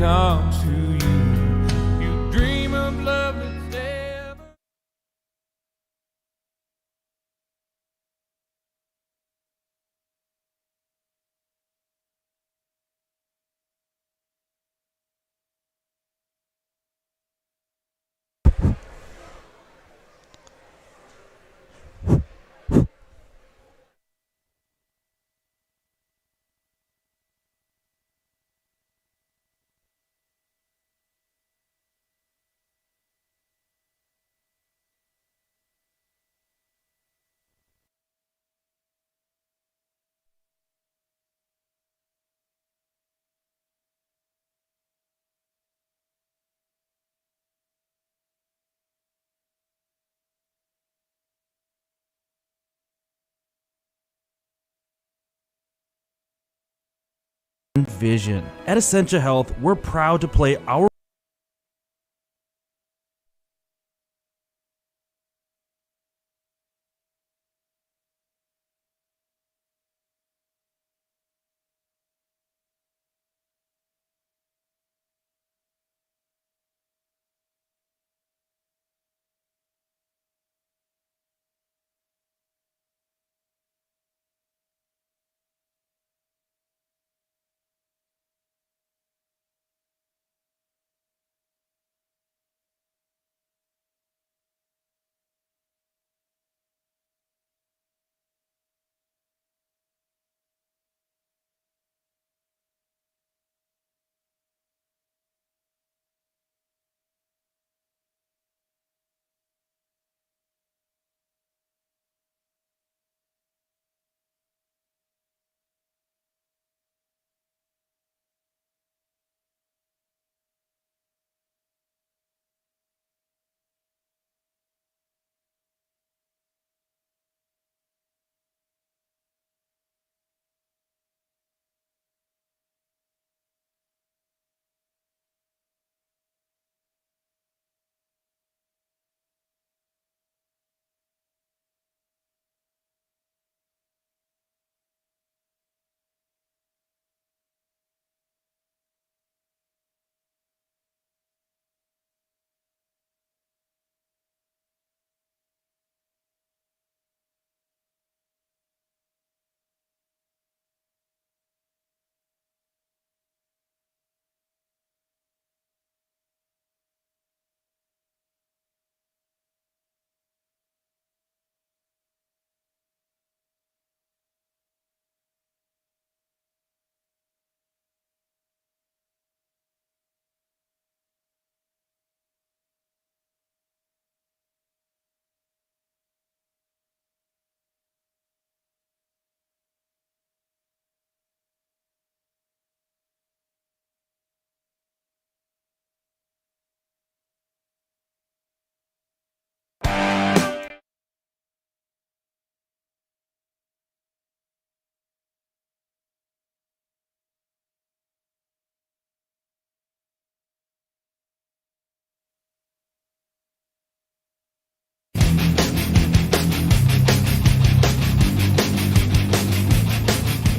come to you. You dream of love that's never. Vision. At Essentia Health, we're proud to play our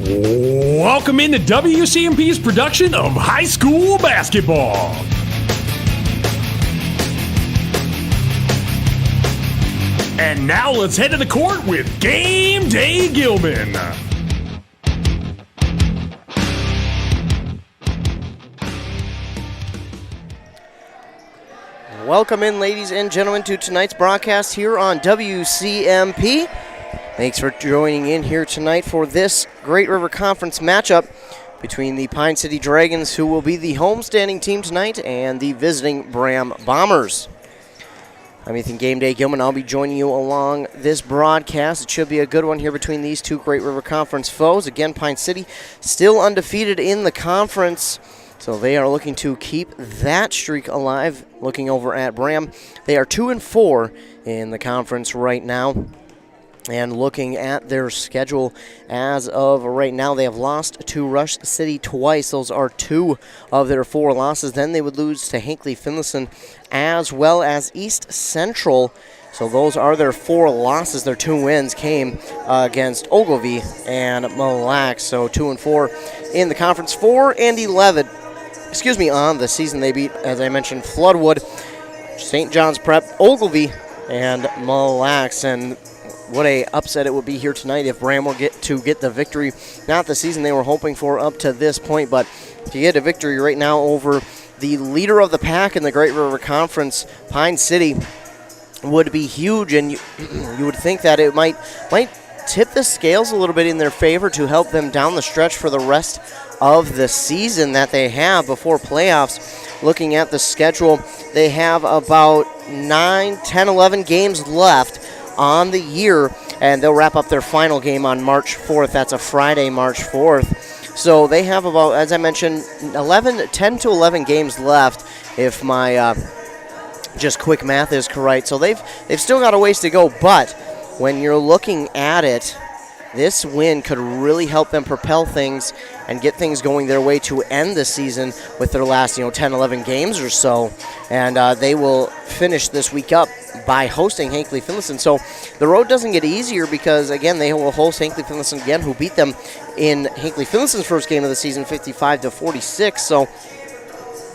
Welcome into WCMP's production of high school basketball. And now let's head to the court with Game Day Gilman. Welcome in, ladies and gentlemen, to tonight's broadcast here on WCMP. Thanks for joining in here tonight for this Great River Conference matchup between the Pine City Dragons, who will be the homestanding team tonight, and the visiting Braham Bombers. I'm Ethan Game Day Gilman. I'll be joining you along this broadcast. It should be a good one here between these two Great River Conference foes. Again, Pine City still undefeated in the conference, so they are looking to keep that streak alive. Looking over at Braham, they are 2-4 in the conference right now. And looking at their schedule as of right now, they have lost to Rush City twice. Those are 2 of their 4 losses. Then they would lose to Hinckley Finlayson as well as East Central. So those are their 4 losses. Their 2 wins came against Ogilvie and Mille Lacs. So 2-4 in the conference, 4-11 on the season. They beat, as I mentioned, Floodwood, St. John's Prep, Ogilvy, and Mille Lacs. And what a upset it would be here tonight if Braham will get the victory. Not the season they were hoping for up to this point, but to get a victory right now over the leader of the pack in the Great River Conference, Pine City, would be huge. And you would think that it might tip the scales a little bit in their favor to help them down the stretch for the rest of the season that they have before playoffs. Looking at the schedule, they have about 9, 10, 11 games left on the year, and they'll wrap up their final game on March 4th. That's a Friday, March 4th. So they have about, as I mentioned, 10 to 11 games left if my just quick math is correct. So they've still got a ways to go, but when you're looking at it, this win could really help them propel things and get things going their way to end the season with their last 10, 11 games or so. And they will finish this week up by hosting Hinckley Finlayson. So the road doesn't get easier because, again, they will host Hinckley Finlayson again, who beat them in Hinckley Finlayson's first game of the season, 55-46. So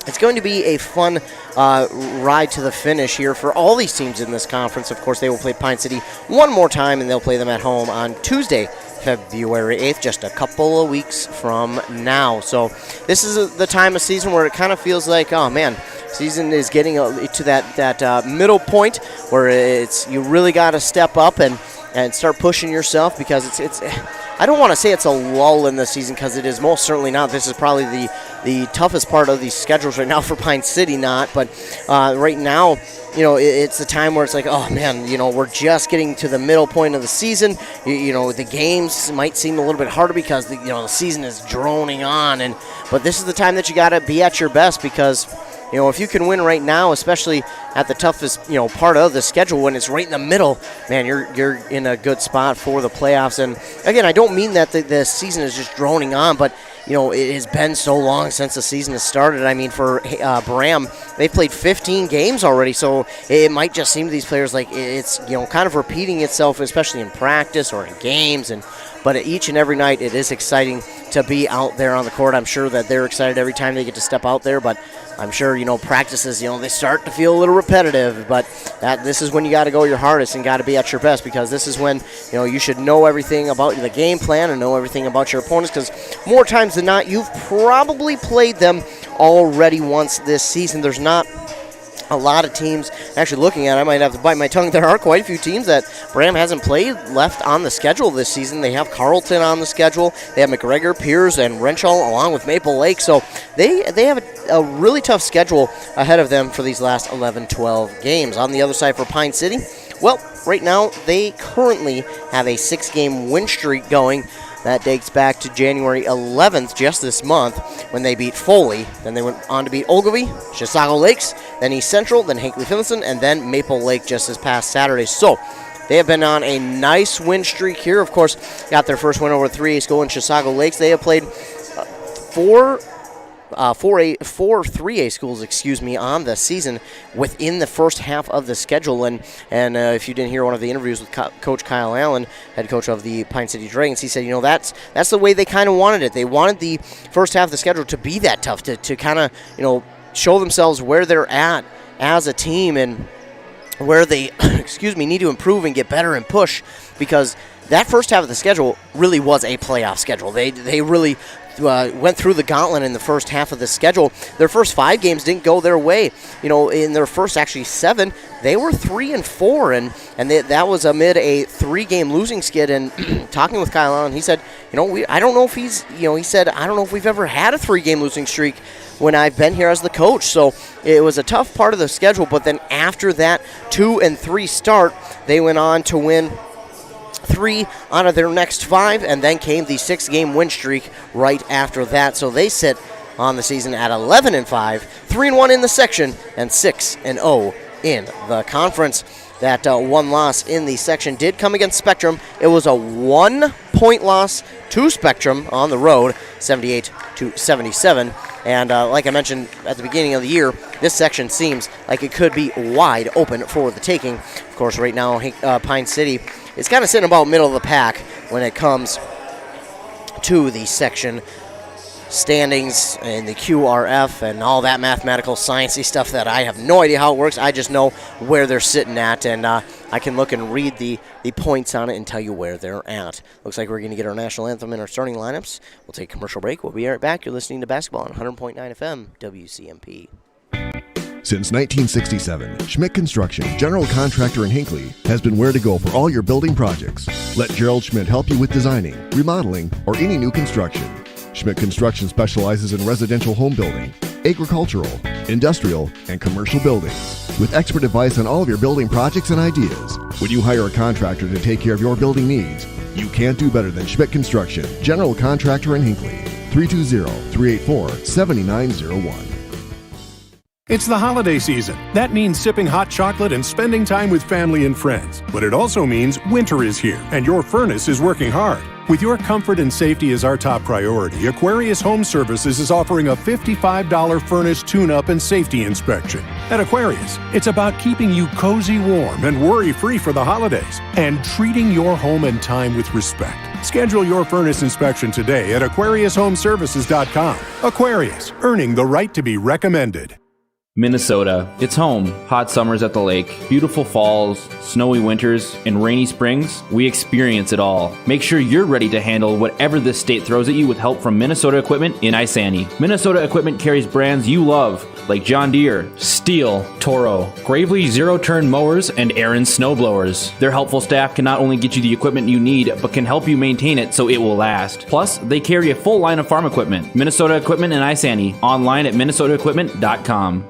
it's going to be a fun ride to the finish here for all these teams in this conference. Of course, they will play Pine City one more time, and they'll play them at home on Tuesday, February 8th, just a couple of weeks from now. So this is the time of season where it kind of feels like, oh, man, season is getting to that middle point where you really got to step up and start pushing yourself, because it's I don't want to say it's a lull in the season, because it is most certainly not. This is probably the toughest part of these schedules right now for Pine City, but right now, it's a time where it's like, oh man, we're just getting to the middle point of the season. The games might seem a little bit harder because the season is droning on, but this is the time that you got to be at your best, because if you can win right now, especially at the toughest, part of the schedule when it's right in the middle, man, you're in a good spot for the playoffs. And again, I don't mean that the season is just droning on, but it has been so long since the season has started. I mean, for Braham, they've played 15 games already, so it might just seem to these players like it's kind of repeating itself, especially in practice or in games. But each and every night, it is exciting to be out there on the court. I'm sure that they're excited every time they get to step out there, but I'm sure, practices, they start to feel a little repetitive, but this is when you got to go your hardest and got to be at your best, because this is when, you should know everything about the game plan and know everything about your opponents, because more times than not, you've probably played them already once this season. There's not a lot of teams, actually looking at it, I might have to bite my tongue. There are quite a few teams that Braham hasn't played left on the schedule this season. They have Carleton on the schedule. They have McGregor, Piers, and Renshaw along with Maple Lake. So they have a really tough schedule ahead of them for these last 11, 12 games. On the other side for Pine City, well, right now they currently have a 6-game win streak going. That dates back to January 11th, just this month, when they beat Foley. Then they went on to beat Ogilvy, Chisago Lakes, then East Central, then Hinckley Finlayson, and then Maple Lake just this past Saturday. So they have been on a nice win streak here. Of course, got their first win over 3A school in Chisago Lakes. They have played four 3A schools, on the season within the first half of the schedule. And if you didn't hear one of the interviews with Coach Kyle Allen, head coach of the Pine City Dragons, he said, that's the way they kind of wanted it. They wanted the first half of the schedule to be that tough, to kind of, show themselves where they're at as a team and where they, need to improve and get better and push, because that first half of the schedule really was a playoff schedule. They really went through the gauntlet in the first half of the schedule. Their first 5 games didn't go their way. In their first 7, they were 3-4, and that was amid a 3-game losing skid. And talking with Kyle Allen, he said, I don't know if I don't know if we've ever had a 3-game losing streak when I've been here as the coach. So it was a tough part of the schedule. But then after that 2-3 start, they went on to win 3 out of their next 5, and then came the 6-game win streak right after that. So they sit on the season at 11-5, 3-1 in the section, and 6-0 in the conference. That one loss in the section did come against Spectrum. It was a 1-point loss to Spectrum on the road, 78-77. And like I mentioned at the beginning of the year, this section seems like it could be wide open for the taking. Of course, right now, Pine City is kind of sitting about middle of the pack when it comes to the section standings and the QRF and all that mathematical sciencey stuff that I have no idea how it works. I just know where they're sitting at, and I can look and read the points on it and tell you where they're at. Looks like we're going to get our national anthem in our starting lineups. We'll take a commercial break. We'll be right back. You're listening to Basketball on 100.9 FM WCMP. Since 1967, Schmidt Construction, general contractor in Hinckley, has been where to go for all your building projects. Let Gerald Schmidt help you with designing, remodeling, or any new construction. Schmidt Construction specializes in residential home building, agricultural, industrial, and commercial buildings. With expert advice on all of your building projects and ideas, when you hire a contractor to take care of your building needs, you can't do better than Schmidt Construction, general contractor in Hinckley. 320-384-7901. It's the holiday season. That means sipping hot chocolate and spending time with family and friends. But it also means winter is here, and your furnace is working hard. With your comfort and safety as our top priority, Aquarius Home Services is offering a $55 furnace tune-up and safety inspection. At Aquarius, it's about keeping you cozy warm and worry-free for the holidays, and treating your home and time with respect. Schedule your furnace inspection today at AquariusHomeservices.com. Aquarius, earning the right to be recommended. Minnesota. It's home. Hot summers at the lake, beautiful falls, snowy winters, and rainy springs. We experience it all. Make sure you're ready to handle whatever this state throws at you with help from Minnesota Equipment in Isani. Minnesota Equipment carries brands you love, like John Deere, Steel, Toro, Gravely zero-turn mowers, and Aaron snowblowers. Their helpful staff can not only get you the equipment you need, but can help you maintain it so it will last. Plus, they carry a full line of farm equipment. Minnesota Equipment in Isani. Online at minnesotaequipment.com.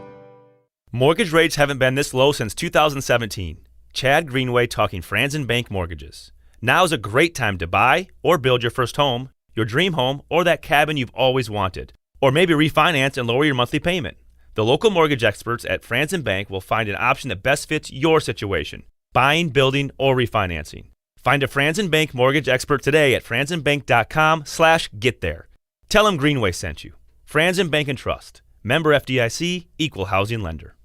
Mortgage rates haven't been this low since 2017. Chad Greenway talking Franzen Bank Mortgages. Now is a great time to buy or build your first home, your dream home, or that cabin you've always wanted. Or maybe refinance and lower your monthly payment. The local mortgage experts at Franzen Bank will find an option that best fits your situation. Buying, building, or refinancing. Find a Franzen Bank mortgage expert today at franzenbank.com/getthere. Tell them Greenway sent you. Franzen Bank and Trust. Member FDIC, Equal Housing Lender.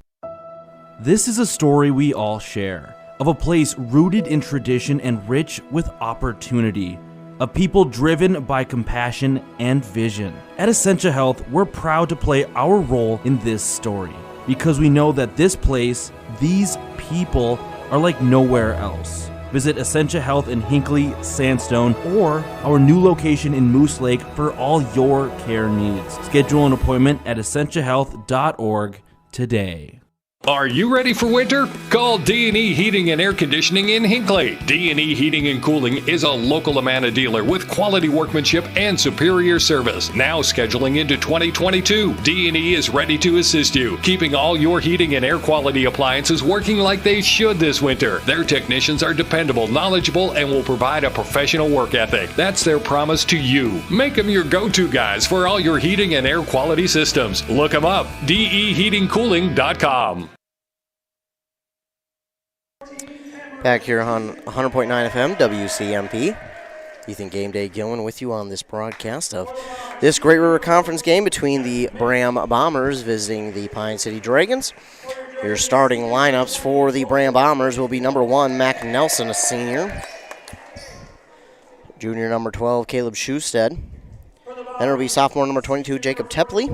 This is a story we all share, of a place rooted in tradition and rich with opportunity, a people driven by compassion and vision. At Essentia Health, we're proud to play our role in this story, because we know that this place, these people, are like nowhere else. Visit Essentia Health in Hinckley, Sandstone, or our new location in Moose Lake for all your care needs. Schedule an appointment at essentiahealth.org today. Are you ready for winter? Call D&E Heating and Air Conditioning in Hinckley. D&E Heating and Cooling is a local Amana dealer with quality workmanship and superior service. Now scheduling into 2022, D&E is ready to assist you, keeping all your heating and air quality appliances working like they should this winter. Their technicians are dependable, knowledgeable, and will provide a professional work ethic. That's their promise to you. Make them your go-to guys for all your heating and air quality systems. Look them up, deheatingcooling.com. Back here on 100.9 FM, WCMP. Ethan Game Day Gillen with you on this broadcast of this Great River Conference game between the Braham Bombers visiting the Pine City Dragons. Your starting lineups for the Braham Bombers will be number 1, Mac Nelson, a senior. Junior number 12, Caleb Schusted. Then it'll be sophomore number 22, Jacob Tepley.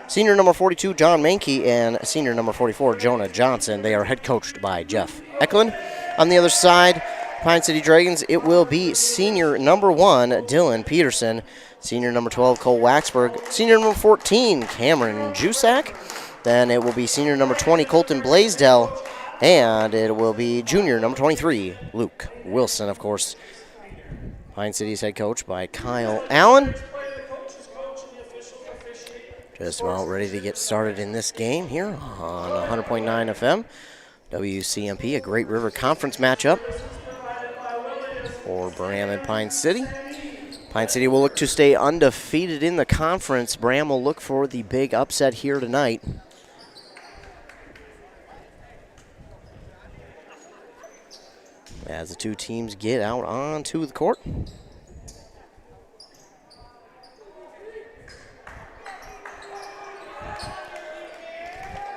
Senior number 42, John Mankey, and senior number 44, Jonah Johnson. They are head coached by Jeff Eklund. On the other side, Pine City Dragons, it will be senior number 1, Dylan Peterson. Senior number 12, Cole Waxberg. Senior number 14, Cameron Jusak. Then it will be senior number 20, Colton Blaisdell. And it will be junior number 23, Luke Wilson, of course. Pine City's head coach by Kyle Allen. Just about ready to get started in this game here on 100.9 FM. WCMP, a Great River Conference matchup for Braham and Pine City. Pine City will look to stay undefeated in the conference. Braham will look for the big upset here tonight. As the two teams get out onto the court.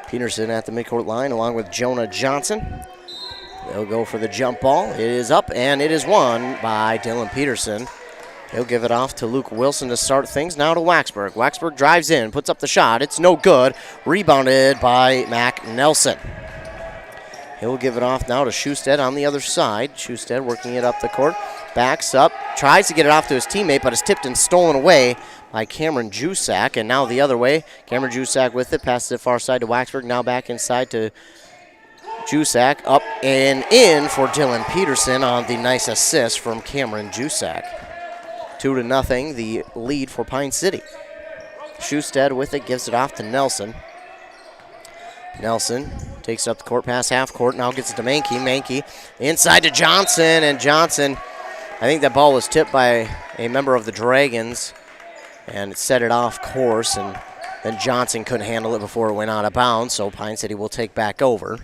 Peterson at the midcourt line along with Jonah Johnson. They'll go for the jump ball. It is up and it is won by Dylan Peterson. He'll give it off to Luke Wilson to start things. Now to Waxberg. Waxberg drives in, puts up the shot. It's no good. Rebounded by Mac Nelson. He'll give it off now to Schusted on the other side. Schusted working it up the court. Backs up, tries to get it off to his teammate, but it's tipped and stolen away by Cameron Jusak. And now the other way. Cameron Jusak with it. Passes it far side to Waxberg. Now back inside to Jusak. Up and in for Dylan Peterson on the nice assist from Cameron Jusak. 2-0, the lead for Pine City. Schusted with it, gives it off to Nelson. Nelson takes it up the court, past half court, now gets it to Mankey. Mankey inside to Johnson, and Johnson, I think that ball was tipped by a member of the Dragons, and it set it off course, and then Johnson couldn't handle it before it went out of bounds, so Pine City will take back over.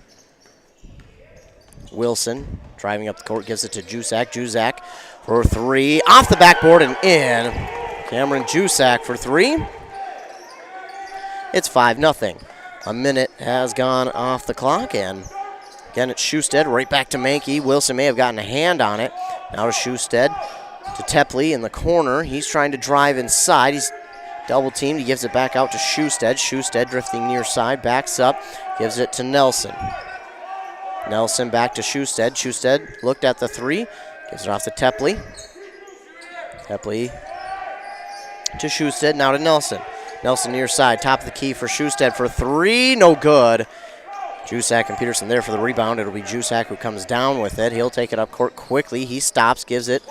Wilson driving up the court, gives it to Jusak. Jusak for three, off the backboard and in. Cameron Jusak for three. It's 5-0. A minute has gone off the clock, and again it's Schusted right back to Mankey. Wilson may have gotten a hand on it. Now to Schusted, to Tepley in the corner. He's trying to drive inside. He's double teamed. He gives it back out to Schusted. Schusted drifting near side, backs up, gives it to Nelson. Nelson back to Schusted. Schusted looked at the three, gives it off to Tepley. Tepley to Schusted, now to Nelson. Nelson near side, top of the key for Schusted for three, no good. Jusak and Peterson there for the rebound. It'll be Jusak who comes down with it. He'll take it up court quickly. He stops, gives it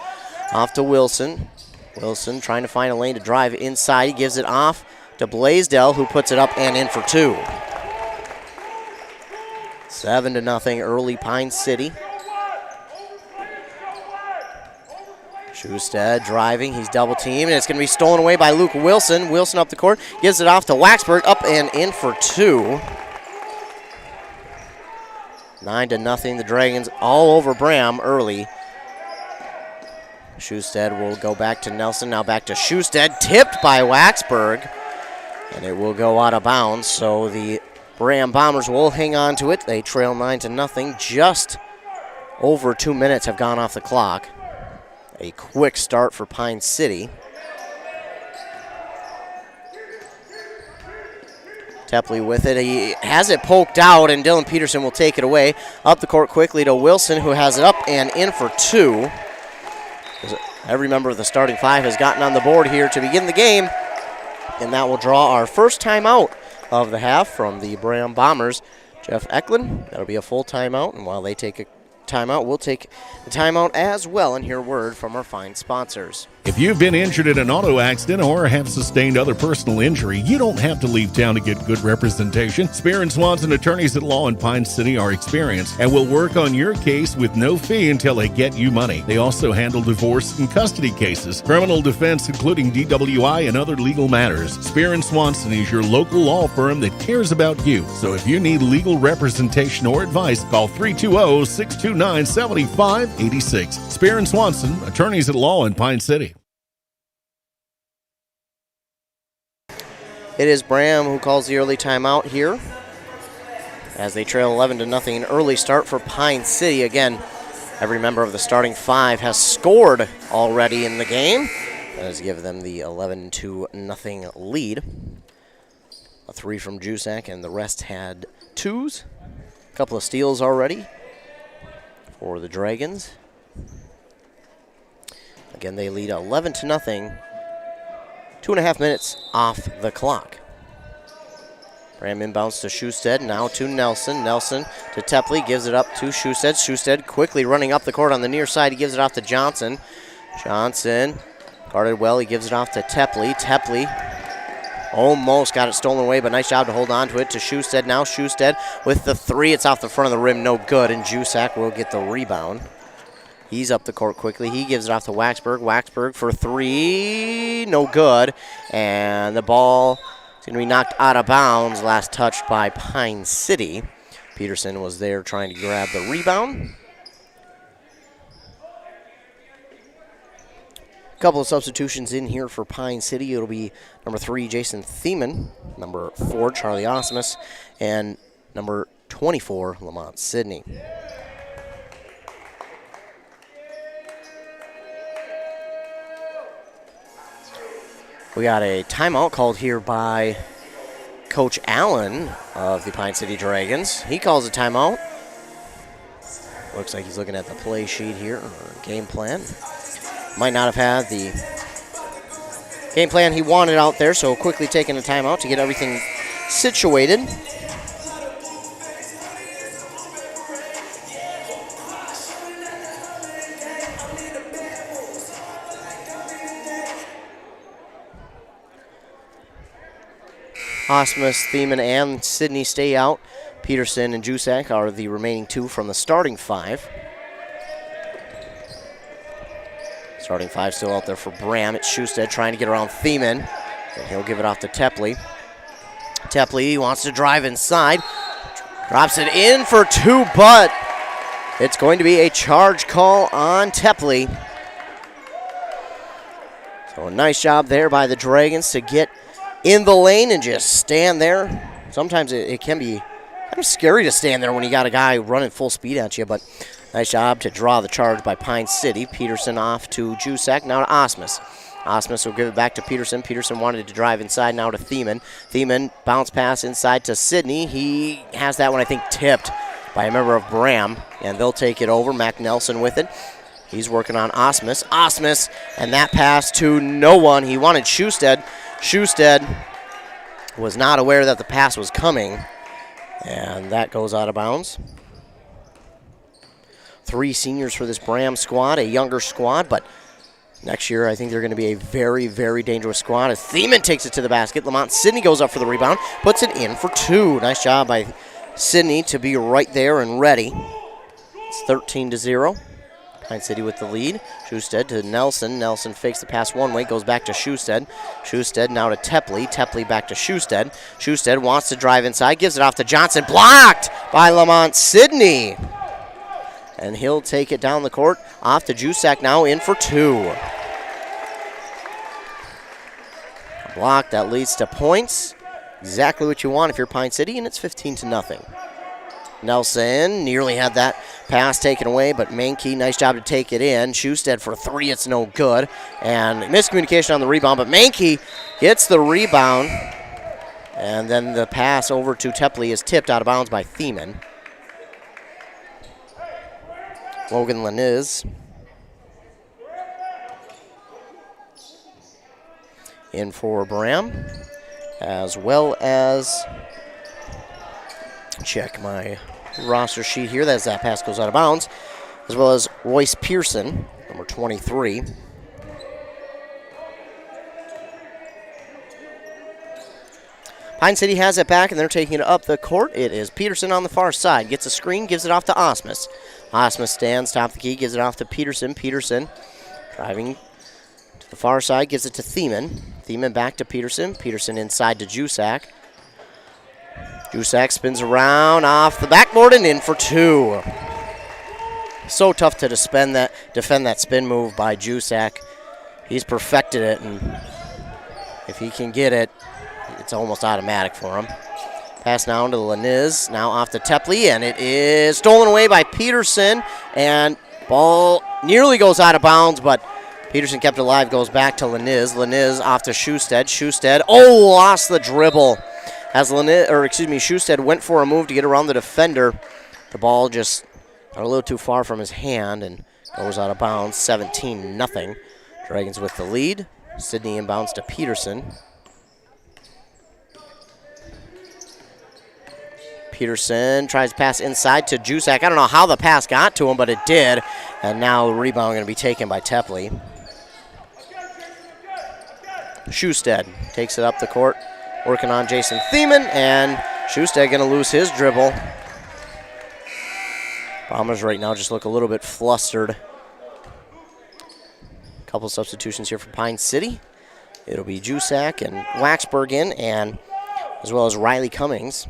off to Wilson. Wilson trying to find a lane to drive inside. He gives it off to Blaisdell, who puts it up and in for two. 7-0 early Pine City. Schusted driving, he's double teamed, and it's going to be stolen away by Luke Wilson. Wilson up the court, gives it off to Waxberg, up and in for two. 9-0, the Dragons all over Braham early. Schusted will go back to Nelson, now back to Schusted, tipped by Waxberg, and it will go out of bounds, so the Braham Bombers will hang on to it. They trail 9-0, just over 2 minutes have gone off the clock. A quick start for Pine City. Tepley with it. He has it poked out, and Dylan Peterson will take it away. Up the court quickly to Wilson, who has it up and in for two. Every member of the starting five has gotten on the board here to begin the game, and that will draw our first timeout of the half from the Braham Bombers. Jeff Eklund, that'll be a full timeout, and while they take a timeout, we'll take the timeout as well and hear word from our fine sponsors. If you've been injured in an auto accident or have sustained other personal injury, you don't have to leave town to get good representation. Spear & Swanson attorneys at law in Pine City are experienced and will work on your case with no fee until they get you money. They also handle divorce and custody cases, criminal defense, including DWI and other legal matters. Spear & Swanson is your local law firm that cares about you. So if you need legal representation or advice, call 320-629-7586. Spear & Swanson, attorneys at law in Pine City. It is Braham who calls the early timeout here as they trail 11-0. Early start for Pine City. Again, every member of the starting five has scored already in the game. That has given them the 11-0 lead. A three from Jusak, and the rest had twos. A couple of steals already for the Dragons. Again, they lead 11-0. 2.5 minutes off the clock. Braham inbounds to Schusted, now to Nelson. Nelson to Tepley, gives it up to Schusted. Schusted quickly running up the court on the near side. He gives it off to Johnson. Johnson guarded well. He gives it off to Tepley. Tepley almost got it stolen away, but nice job to hold on to it to Schusted. Now Schusted with the three. It's off the front of the rim, no good, and Jusak will get the rebound. He's up the court quickly. He gives it off to Waxberg. Waxberg for three, no good. And the ball is going to be knocked out of bounds. Last touched by Pine City. Peterson was there trying to grab the rebound. A couple of substitutions in here for Pine City. It'll be number 3, Jason Thiemann, number 4, Charlie Osmus, and number 24, Lamont Sidney. We got a timeout called here by Coach Allen of the Pine City Dragons. He calls a timeout. Looks like he's looking at the play sheet here, or game plan. Might not have had the game plan he wanted out there, so quickly taking a timeout to get everything situated. Osmus, Thiemann, and Sidney stay out. Peterson and Jusak are the remaining two from the starting five. Starting five still out there for Braham. It's Schusted trying to get around Thiemann, and he'll give it off to Tepley. Tepley wants to drive inside. Drops it in for two, but it's going to be a charge call on Tepley. So a nice job there by the Dragons to get in the lane and just stand there. Sometimes it can be kind of scary to stand there when you got a guy running full speed at you, but nice job to draw the charge by Pine City. Peterson off to Jusak, now to Osmus. Osmus will give it back to Peterson. Peterson wanted to drive inside, now to Thiemann. Thiemann bounce pass inside to Sidney. He has that one, I think, tipped by a member of Braham, and they'll take it over. Mac Nelson with it. He's working on Osmus. Osmus, and that pass to no one. He wanted Schusted. Schusted was not aware that the pass was coming, and that goes out of bounds. 3 seniors for this Braham squad, a younger squad, but next year I think they're going to be a very, very dangerous squad. As Thiemann takes it to the basket, Lamont Sidney goes up for the rebound, puts it in for 2. Nice job by Sidney to be right there and ready. It's 13-0. Pine City with the lead. Schusted to Nelson. Nelson fakes the pass one way, goes back to Schusted. Schusted now to Tepley. Tepley back to Schusted. Schusted wants to drive inside, gives it off to Johnson. Blocked by Lamont Sidney. And he'll take it down the court. Off to Jusak now, in for 2. A block that leads to points. Exactly what you want if you're Pine City, and it's 15-0. Nelson nearly had that pass taken away, but Mankey, nice job to take it in. Schusted for 3, it's no good. And miscommunication on the rebound, but Mankey gets the rebound. And then the pass over to Tepley is tipped out of bounds by Thiemann. Logan Laniz in for Braham, as well as, check my roster sheet here, as that pass goes out of bounds, as well as Royce Pearson, number 23. Pine City has it back, and they're taking it up the court. It is Peterson on the far side. Gets a screen, gives it off to Osmus. Osmus stands, top of the key, gives it off to Peterson. Peterson driving to the far side, gives it to Thiemann. Thiemann back to Peterson. Peterson inside to Jusak. Jusak spins around off the backboard and in for 2. So tough to defend that spin move by Jusak. He's perfected it, and if he can get it, it's almost automatic for him. Pass now to Laniz, now off to Tepley, and it is stolen away by Peterson, and ball nearly goes out of bounds, but Peterson kept it alive, goes back to Laniz. Laniz off to Schusted. Schusted, lost the dribble. As Schusted went for a move to get around the defender, the ball just got a little too far from his hand and goes out of bounds. 17-0. Dragons with the lead. Sidney inbounds to Peterson. Peterson tries to pass inside to Jusak. I don't know how the pass got to him, but it did. And now the rebound going to be taken by Tepley. Schusted takes it up the court, working on Jason Thiemann, and Schusted going to lose his dribble. Bombers right now just look a little bit flustered. Couple substitutions here for Pine City. It'll be Jusak and Waxberg in, and as well as Riley Cummings.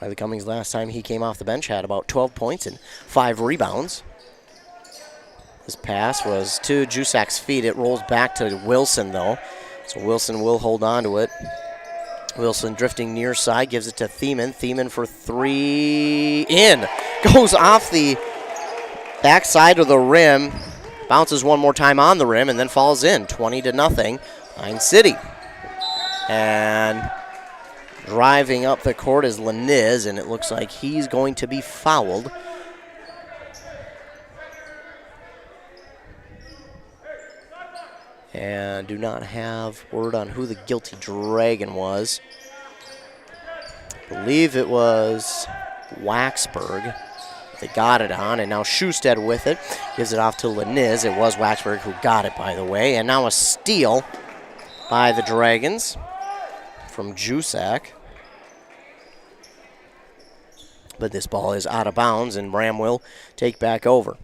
Riley Cummings, last time he came off the bench, had about 12 points and 5 rebounds. His pass was to Jusak's feet. It rolls back to Wilson, though. So Wilson will hold on to it. Wilson drifting near side, gives it to Thiemann. Thiemann for 3, in. Goes off the backside of the rim, bounces one more time on the rim, and then falls in, 20-0, Pine City. And driving up the court is Laniz, and it looks like he's going to be fouled. And do not have word on who the guilty Dragon was. I believe it was Waxberg. They got it on, and now Schusted with it. Gives it off to Laniz. It was Waxberg who got it, by the way. And now a steal by the Dragons from Jusak. But this ball is out of bounds, and Braham will take back over.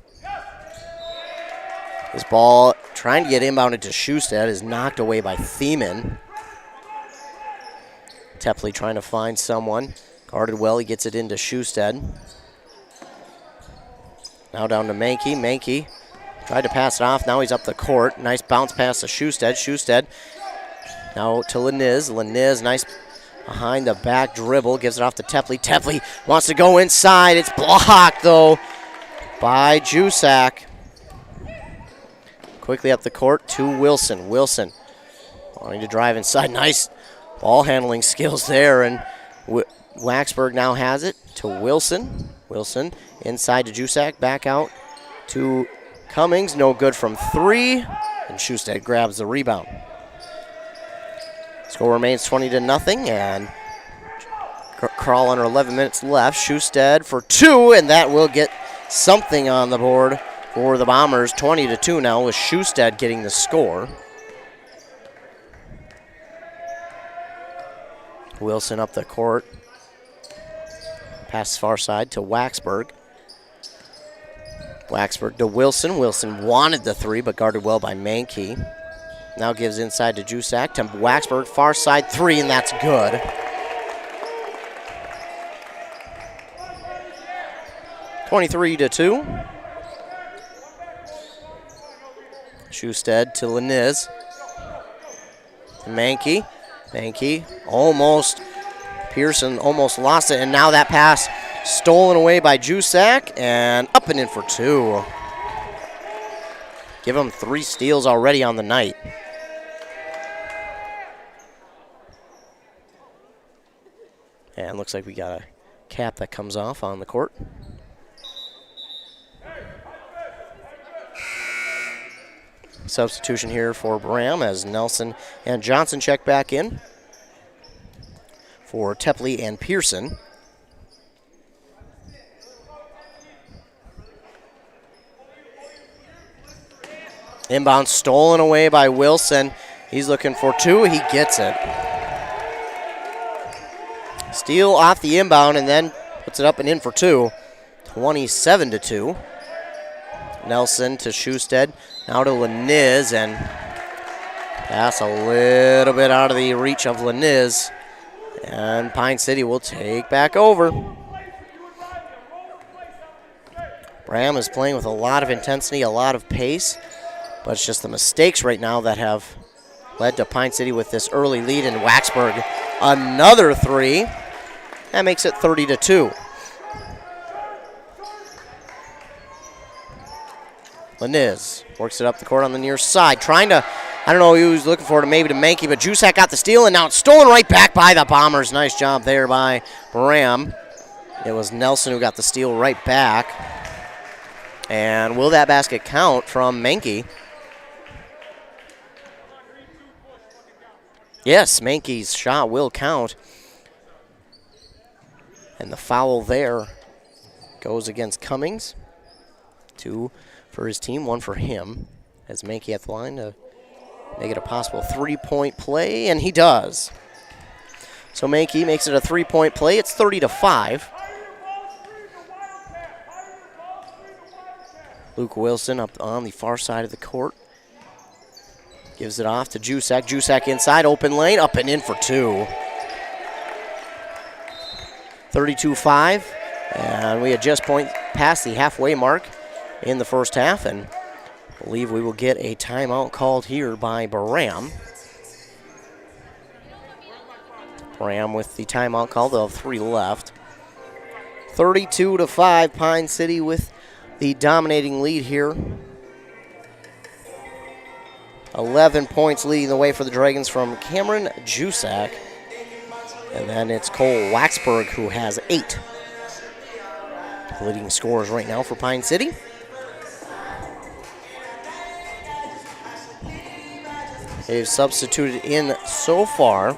This ball, trying to get inbounded to Schusted, is knocked away by Thiemann. Tepley trying to find someone. Guarded well, he gets it into Schusted. Now down to Mankey. Mankey tried to pass it off. Now he's up the court. Nice bounce pass to Schusted. Schusted now to Laniz. Laniz, nice behind the back dribble. Gives it off to Tepley. Tepley wants to go inside. It's blocked, though, by Jusak. Quickly up the court to Wilson. Wilson wanting to drive inside. Nice ball handling skills there. And Waxberg now has it to Wilson. Wilson inside to Jusak. Back out to Cummings. No good from three. And Schusted grabs the rebound. Score remains 20-0. And crawl under 11 minutes left. Schusted for two. And that will get something on the board for the Bombers. 20-2 now with Schusted getting the score. Wilson up the court. Pass far side to Waxberg. Waxberg to Wilson. Wilson wanted the three, but guarded well by Mankey. Now gives inside to Jusak. To Waxberg, far side three, and that's good. (23-2). Schusted to Laniz. To Mankey. Mankey almost. Pearson almost lost it, and now that pass stolen away by Jusak, and up and in for two. Give him 3 steals already on the night. And looks like we got a cap that comes off on the court. Substitution here for Braham as Nelson and Johnson check back in for Tepley and Pearson. Inbound stolen away by Wilson. He's looking for two. He gets it. Steal off the inbound and then puts it up and in for two. 27-2. Nelson to Schusted. Now to Laniz, and pass a little bit out of the reach of Laniz. And Pine City will take back over. Braham is playing with a lot of intensity, a lot of pace, but it's just the mistakes right now that have led to Pine City with this early lead. And Waxberg, another three. That makes it 30-2. Laniz works it up the court on the near side, trying to, I don't know who he was looking for, maybe to Mankey, but Jusak got the steal, and now it's stolen right back by the Bombers. Nice job there by Braham. It was Nelson who got the steal right back. And will that basket count from Mankey? Yes, Mankey's shot will count. And the foul there goes against Cummings. 2 for his team, 1 for him. As Mankey at the line to make it a possible 3-point play, and he does. So Mankey makes it a 3-point play. It's 30-5. Luke Wilson up on the far side of the court. Gives it off to Jusak. Jusak inside, open lane, up and in for two. 32-5, and we had just past the halfway mark in the first half, and I believe we will get a timeout called here by Braham. Braham with the timeout call. They'll have 3 left. 32-5, Pine City with the dominating lead here. 11 points leading the way for the Dragons from Cameron Jusak. And then it's Cole Waxberg who has 8. Leading scorers right now for Pine City. They've substituted in so far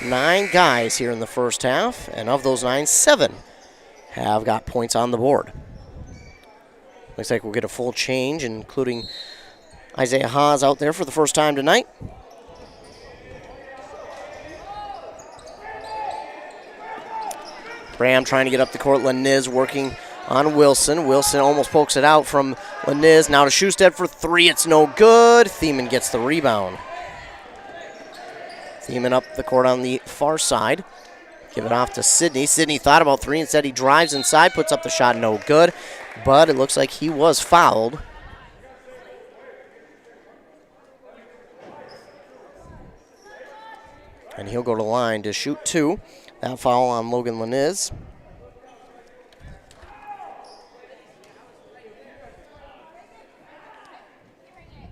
9 guys here in the first half, and of those 9, 7 have got points on the board. Looks like we'll get a full change, including Isaiah Haas out there for the first time tonight. Braham trying to get up the court. Laniz working on Wilson. Wilson almost pokes it out from Laniz. Now to Schusted for 3. It's no good. Thiemann gets the rebound. Thiemann up the court on the far side. Give it off to Sidney. Sidney thought about 3. Instead, he drives inside, puts up the shot. No good. But it looks like he was fouled. And he'll go to the line to shoot 2. That foul on Logan Laniz.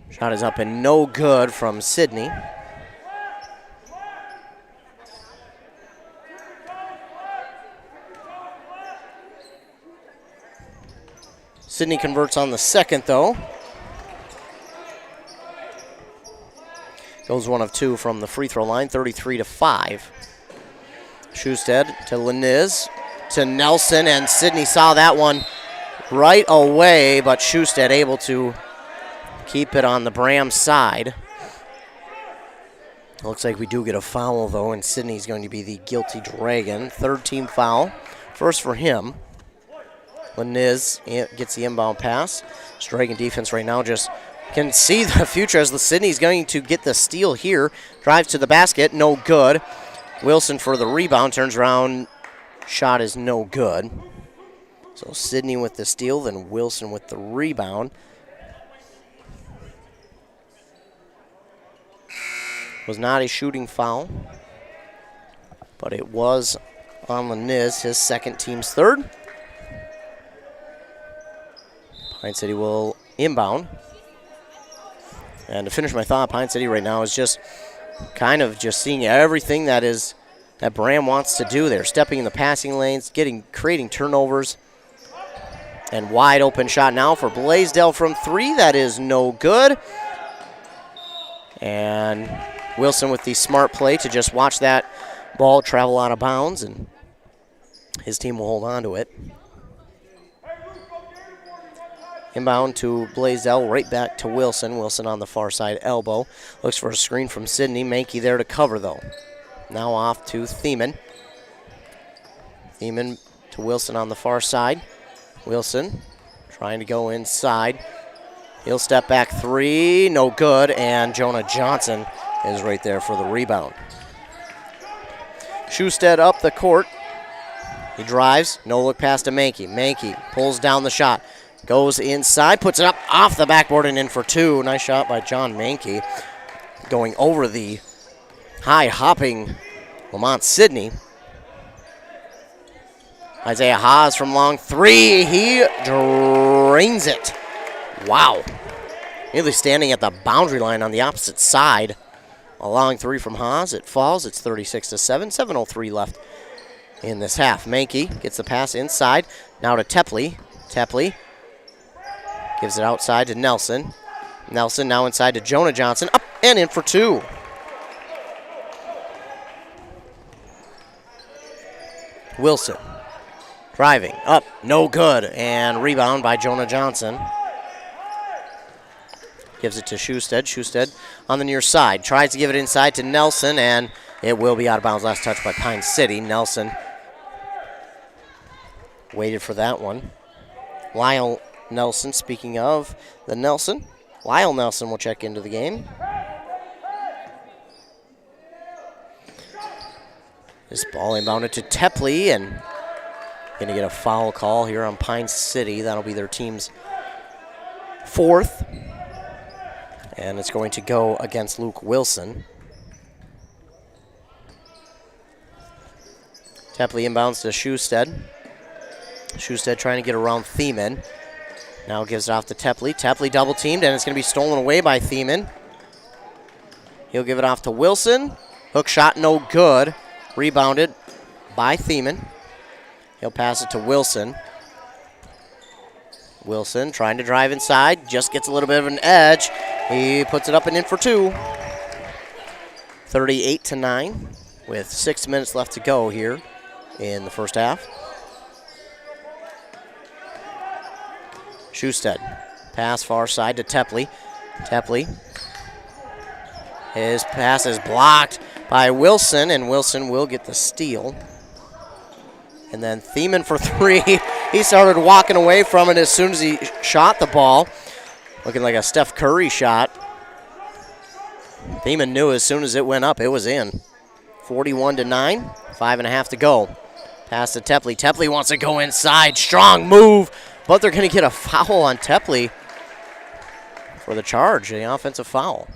Shot is up and no good from Sidney. Sidney converts on the second, though. Goes 1 of 2 from the free throw line, 33-5. Schusted to Laniz, to Nelson, and Sidney saw that one right away, but Schusted able to keep it on the Braham side. Looks like we do get a foul, though, and Sidney's going to be the guilty Dragon. 3rd team foul, first for him. Laniz gets the inbound pass. Dragon defense right now just can see the future as Sidney's going to get the steal here. Drives to the basket, no good. Wilson for the rebound, turns around, shot is no good. So Sidney with the steal, then Wilson with the rebound. Was not a shooting foul, but it was on Laniz, his second, team's 3rd. Pine City will inbound. And to finish my thought, Pine City right now is just kind of just seeing everything that Braham wants to do. They're stepping in the passing lanes, creating turnovers. And wide open shot now for Blaisdell from 3. That is no good. And Wilson with the smart play to just watch that ball travel out of bounds, and his team will hold on to it. Inbound to Blaisdell, right back to Wilson. Wilson on the far side elbow. Looks for a screen from Sidney. Mankey there to cover, though. Now off to Thiemann. Thiemann to Wilson on the far side. Wilson trying to go inside. He'll step back 3. No good. And Jonah Johnson is right there for the rebound. Schusted up the court. He drives. No look pass to Mankey. Mankey pulls down the shot. Goes inside, puts it up off the backboard and in for 2. Nice shot by John Mankey. Going over the high-hopping Lamont Sidney. Isaiah Haas from long 3. He drains it. Wow. Nearly standing at the boundary line on the opposite side. A long 3 from Haas. It falls. It's 36-7. 7:03 left in this half. Mankey gets the pass inside. Now to Tepley. Tepley gives it outside to Nelson. Nelson now inside to Jonah Johnson. Up and in for 2. Wilson driving up. No good. And rebound by Jonah Johnson. Gives it to Schusted. Schusted on the near side. Tries to give it inside to Nelson, and it will be out of bounds. Last touch by Pine City. Nelson waited for that one. Lyle Nelson, speaking of the Nelson, Lyle Nelson will check into the game. This ball inbounded to Tepley, and going to get a foul call here on Pine City. That'll be their team's 4th. And it's going to go against Luke Wilson. Tepley inbounds to Schusted. Schusted trying to get around Thiemann. Now gives it off to Tepley. Tepley double teamed, and it's going to be stolen away by Thiemann. He'll give it off to Wilson. Hook shot, no good. Rebounded by Thiemann. He'll pass it to Wilson. Wilson trying to drive inside, just gets a little bit of an edge. He puts it up and in for two. 38-9 with 6 minutes left to go here in the first half. Schusted, pass far side to Tepley. Tepley, his pass is blocked by Wilson, and Wilson will get the steal. And then Thiemann for three. He started walking away from it as soon as he shot the ball. Looking like a Steph Curry shot. Thiemann knew as soon as it went up, it was in. 41-9, 5.5 to go. Pass to Tepley. Tepley wants to go inside. Strong move, but they're going to get a foul on Tepley for the charge, the offensive foul.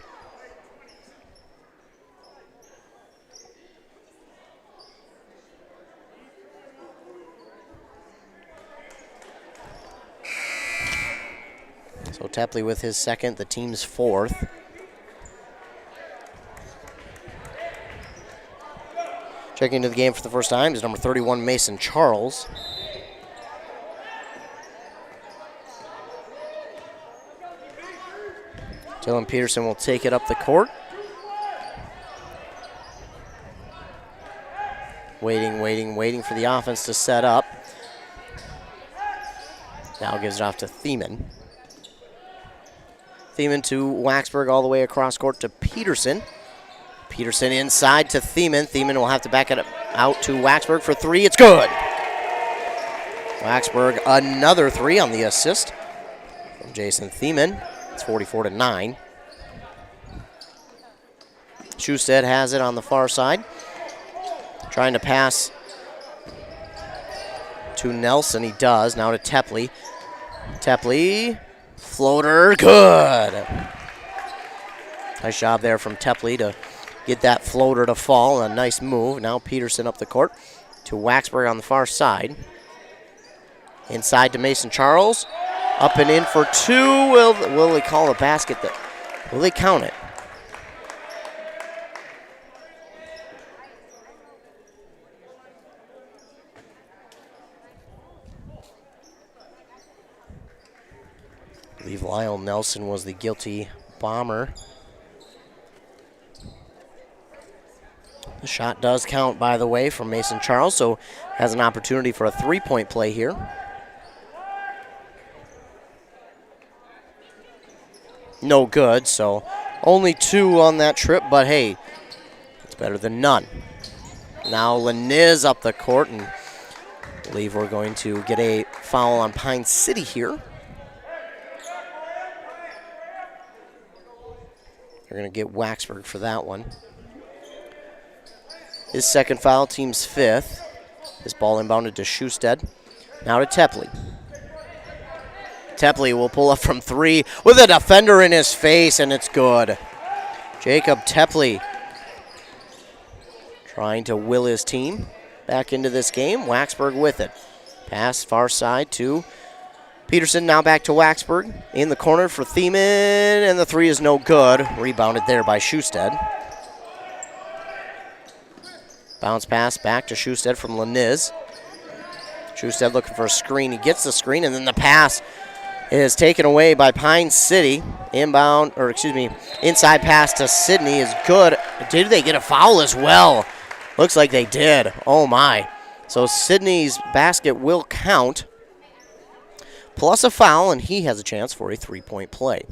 So Tepley with his second, the team's fourth. Checking into the game for the first time is number 31, Mason Charles. Dylan Peterson will take it up the court. Waiting for the offense to set up. Now gives it off to Thiemann. Thiemann to Waxberg all the way across court to Peterson. Peterson inside to Thiemann. Thiemann will have to back it out to Waxberg for three. It's good. Waxberg another three on the assist from Jason Thiemann. It's 44-9. Schusted has it on the far side. Trying to pass to Nelson. He does. Now to Tepley. Tepley. Floater. Good. Nice job there from Tepley to get that floater to fall. A nice move. Now Peterson up the court to Waxberg on the far side. Inside to Mason Charles. Up and in for two. Will they call a basket? Will they count it? I believe Lyle Nelson was the guilty bomber. The shot does count, by the way, from Mason Charles, so has an opportunity for a three-point play here. No good, so only two on that trip, but hey, it's better than none. Now Laniz up the court, and I believe we're going to get a foul on Pine City here. They're going to get Waxberg for that one. His second foul, team's fifth. This ball inbounded to Schusted. Now to Tepley. Tepley will pull up from three with a defender in his face, and it's good. Jacob Tepley trying to will his team back into this game. Waxberg with it. Pass far side to Peterson, now back to Waxberg. In the corner for Thiemann, and the three is no good. Rebounded there by Schusted. Bounce pass back to Schusted from Laniz. Schusted looking for a screen. He gets the screen, and then the pass is taken away by Pine City. Inside pass to Sidney is good. Did they get a foul as well? Looks like they did. Oh my. So Sidney's basket will count, plus a foul, and he has a chance for a three-point play.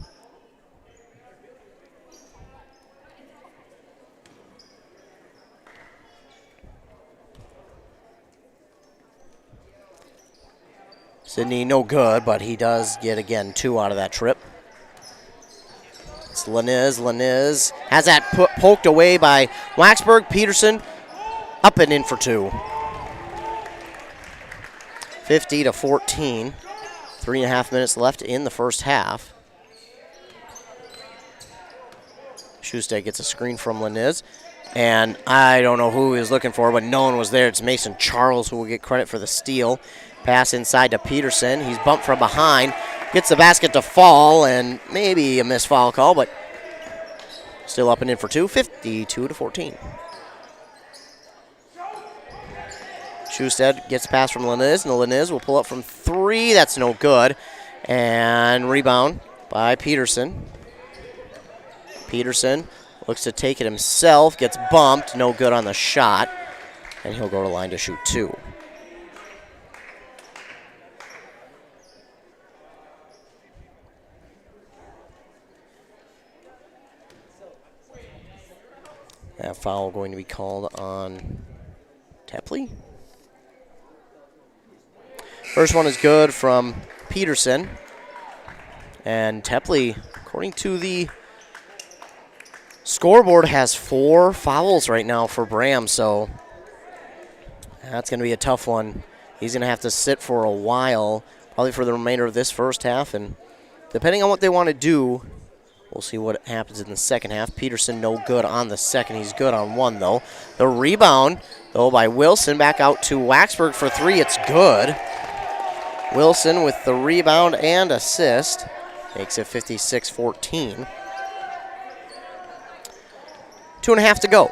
Sidney no good, but he does get, again, two out of that trip. It's Laniz. Laniz has that poked away by Waxberg. Peterson up and in for two. 50-14. 3.5 minutes left in the first half. Schusted gets a screen from Laniz. And I don't know who he was looking for, but no one was there. It's Mason Charles who will get credit for the steal. Pass inside to Peterson. He's bumped from behind. Gets the basket to fall, and maybe a missed foul call, but still up and in for two, 52-14. Schusted gets pass from Linez, and Linez will pull up from three. That's no good. And rebound by Peterson. Peterson looks to take it himself, gets bumped, no good on the shot, and he'll go to line to shoot two. That foul going to be called on Tepley. First one is good from Peterson. And Tepley, according to the scoreboard, has 4 fouls right now for Braham, so that's going to be a tough one. He's going to have to sit for a while, probably for the remainder of this first half, and depending on what they want to do, we'll see what happens in the second half. Peterson no good on the second. He's good on one, though. The rebound, though, by Wilson. Back out to Waxberg for 3. It's good. Wilson with the rebound and assist. Makes it 56-14. 2.5 to go.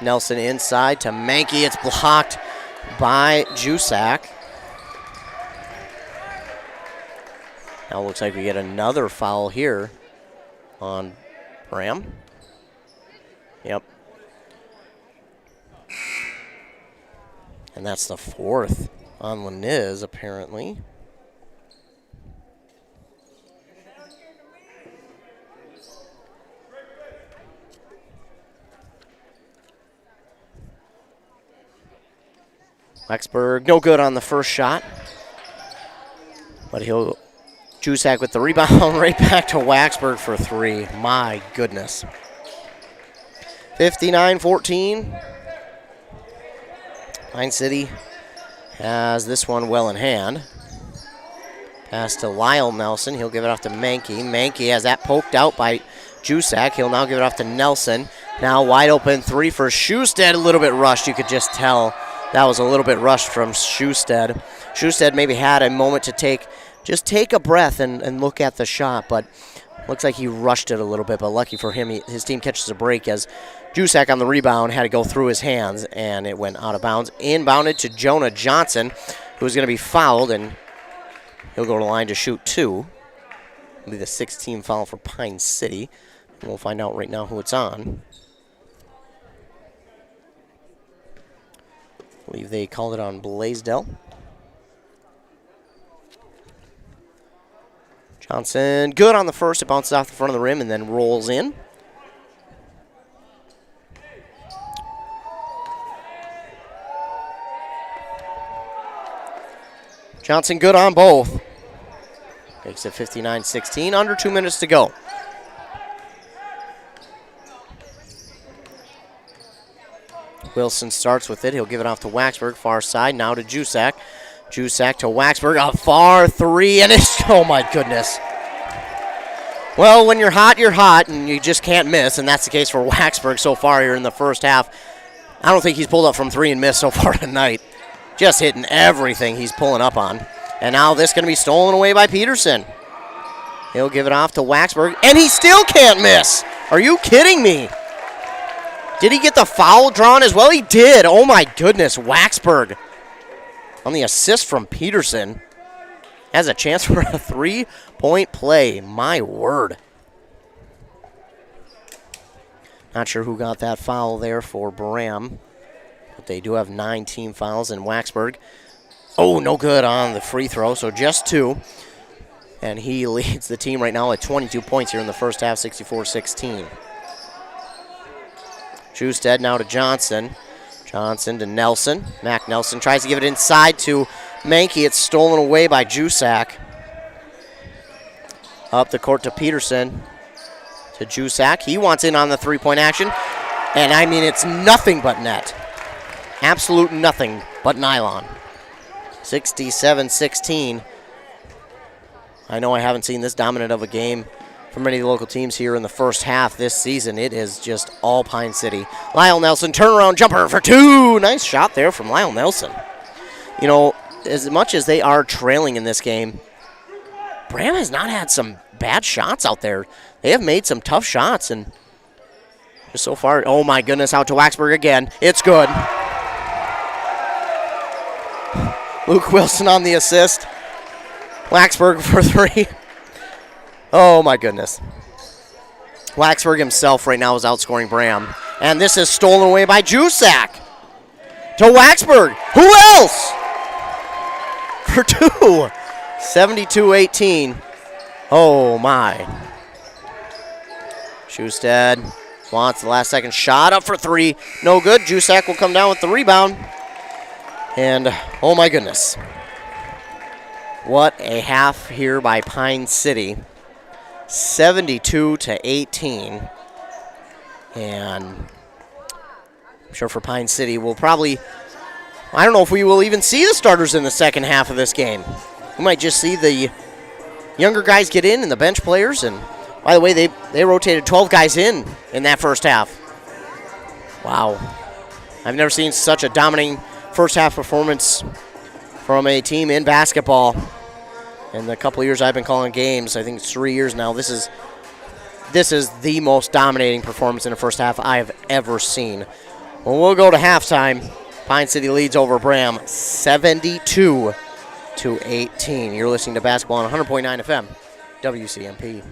Nelson inside to Mankey. It's blocked by Jusak. Now it looks like we get another foul here on Braham. Yep. And that's the 4th on Linez, apparently. Waxberg, no good on the first shot. But Jusak with the rebound, right back to Waxberg for 3. My goodness. 59-14. Pine City has this one well in hand. Pass to Lyle Nelson. He'll give it off to Mankey. Mankey has that poked out by Jusak. He'll now give it off to Nelson. Now wide open 3 for Schusted. A little bit rushed. You could just tell that was a little bit rushed from Schusted. Schusted maybe had a moment to take a breath and look at the shot, but looks like he rushed it a little bit, but lucky for him, his team catches a break as Jusak on the rebound had to go through his hands, and it went out of bounds. Inbounded to Jonah Johnson, who's going to be fouled, and he'll go to the line to shoot 2. It'll be the 16th foul for Pine City. And we'll find out right now who it's on. I believe they called it on Blaisdell. Johnson, good on the first. It bounces off the front of the rim and then rolls in. Johnson good on both. Makes it 59-16, under 2 minutes to go. Wilson starts with it. He'll give it off to Waxberg, far side, now to Jusak. Jusak to Waxberg, a far 3, and it's, oh my goodness. Well, when you're hot, and you just can't miss, and that's the case for Waxberg so far here in the first half. I don't think he's pulled up from 3 and missed so far tonight. Just hitting everything he's pulling up on. And now this going to be stolen away by Peterson. He'll give it off to Waxberg, and he still can't miss. Are you kidding me? Did he get the foul drawn as well? He did. Oh my goodness, Waxberg on the assist from Peterson has a chance for a 3-point play. My word. Not sure who got that foul there for Braham, but they do have 9 team fouls, and Waxberg, oh, no good on the free throw, so just 2. And he leads the team right now at 22 points here in the first half, 64-16. Schusted now to Johnson. Johnson to Nelson. Mac Nelson tries to give it inside to Mankey. It's stolen away by Jusak. Up the court to Peterson. To Jusak. He wants in on the 3-point action. And I mean, it's nothing but net. Absolute nothing but nylon. 67-16. I know I haven't seen this dominant of a game for many of the local teams here in the first half this season. It is just all Pine City. Lyle Nelson, turnaround jumper for two. Nice shot there from Lyle Nelson. You know, as much as they are trailing in this game, Braham has not had some bad shots out there. They have made some tough shots, and just so far, oh my goodness, out to Waxburg again. It's good. Luke Wilson on the assist. Waxburg for three. Oh my goodness. Waxburg himself right now is outscoring Braham. And this is stolen away by Jusak. To Waxburg. Who else? For two. 72-18. Oh my. Schusted wants the last second shot up for three. No good. Jusak will come down with the rebound. And oh my goodness. What a half here by Pine City. 72-18. And I'm sure for Pine City, we'll probably, I don't know if we will even see the starters in the second half of this game. We might just see the younger guys get in and the bench players. And by the way, they rotated 12 guys in that first half. Wow. I've never seen such a dominating first half performance from a team in basketball. In the couple of years I've been calling games, I think it's 3 years now, this is the most dominating performance in the first half I have ever seen. Well, we'll go to halftime. Pine City leads over Braham 72-18. You're listening to basketball on 100.9 FM, WCMP.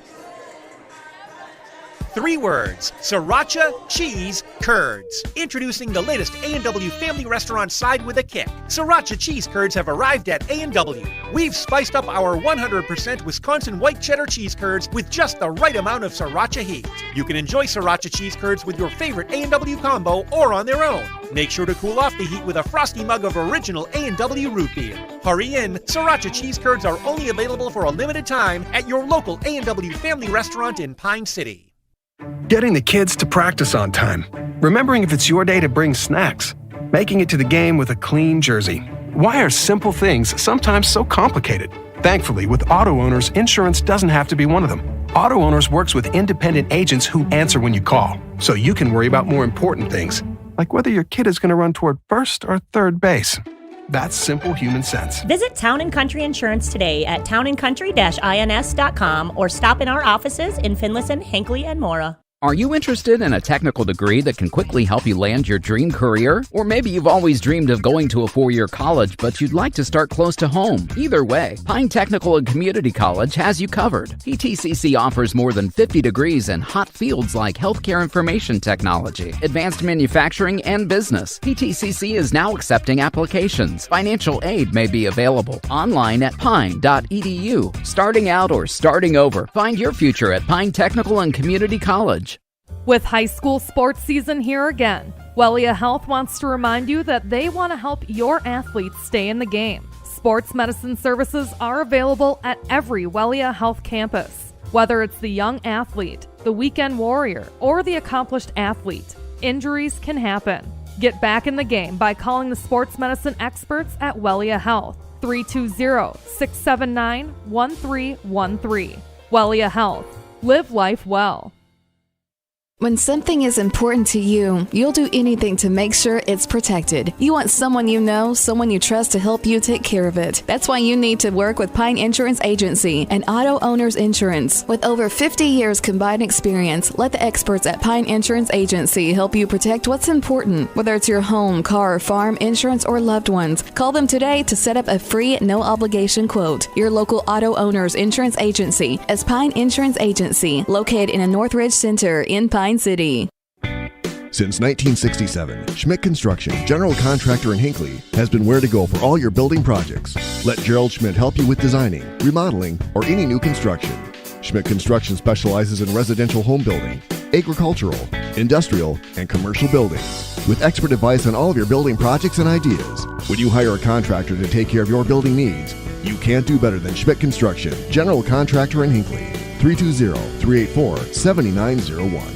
3 words, Sriracha Cheese Curds. Introducing the latest A&W family restaurant side with a kick. Sriracha Cheese Curds have arrived at A&W. We've spiced up our 100% Wisconsin white cheddar cheese curds with just the right amount of Sriracha heat. You can enjoy Sriracha Cheese Curds with your favorite A&W combo or on their own. Make sure to cool off the heat with a frosty mug of original A&W root beer. Hurry in, Sriracha Cheese Curds are only available for a limited time at your local A&W family restaurant in Pine City. Getting the kids to practice on time. Remembering if it's your day to bring snacks. Making it to the game with a clean jersey. Why are simple things sometimes so complicated? Thankfully, with Auto Owners, insurance doesn't have to be one of them. Auto Owners works with independent agents who answer when you call, so you can worry about more important things, like whether your kid is going to run toward first or third base. That's simple human sense. Visit Town & Country Insurance today at townandcountry-ins.com or stop in our offices in Finlayson, Hinckley, and Mora. Are you interested in a technical degree that can quickly help you land your dream career? Or maybe you've always dreamed of going to a 4-year college, but you'd like to start close to home. Either way, Pine Technical and Community College has you covered. PTCC offers more than 50 degrees in hot fields like healthcare information technology, advanced manufacturing, and business. PTCC is now accepting applications. Financial aid may be available online at pine.edu. Starting out or starting over, find your future at Pine Technical and Community College. With high school sports season here again, Wellia Health wants to remind you that they want to help your athletes stay in the game. Sports medicine services are available at every Wellia Health campus. Whether it's the young athlete, the weekend warrior, or the accomplished athlete, injuries can happen. Get back in the game by calling the sports medicine experts at Wellia Health, 320-679-1313. Wellia Health. Live life well. When something is important to you, you'll do anything to make sure it's protected. You want someone you know, someone you trust to help you take care of it. That's why you need to work with Pine Insurance Agency and Auto Owners Insurance. With over 50 years combined experience, let the experts at Pine Insurance Agency help you protect what's important, whether it's your home, car, farm, insurance, or loved ones. Call them today to set up a free, no-obligation quote. Your local Auto Owners Insurance Agency is Pine Insurance Agency, located in a Northridge Center in Pine City. Since 1967, Schmidt Construction, general contractor in Hinckley, has been where to go for all your building projects. Let Gerald Schmidt help you with designing, remodeling, or any new construction. Schmidt Construction specializes in residential home building, agricultural, industrial, and commercial buildings. With expert advice on all of your building projects and ideas, when you hire a contractor to take care of your building needs, you can't do better than Schmidt Construction, general contractor in Hinckley. 320-384-7901.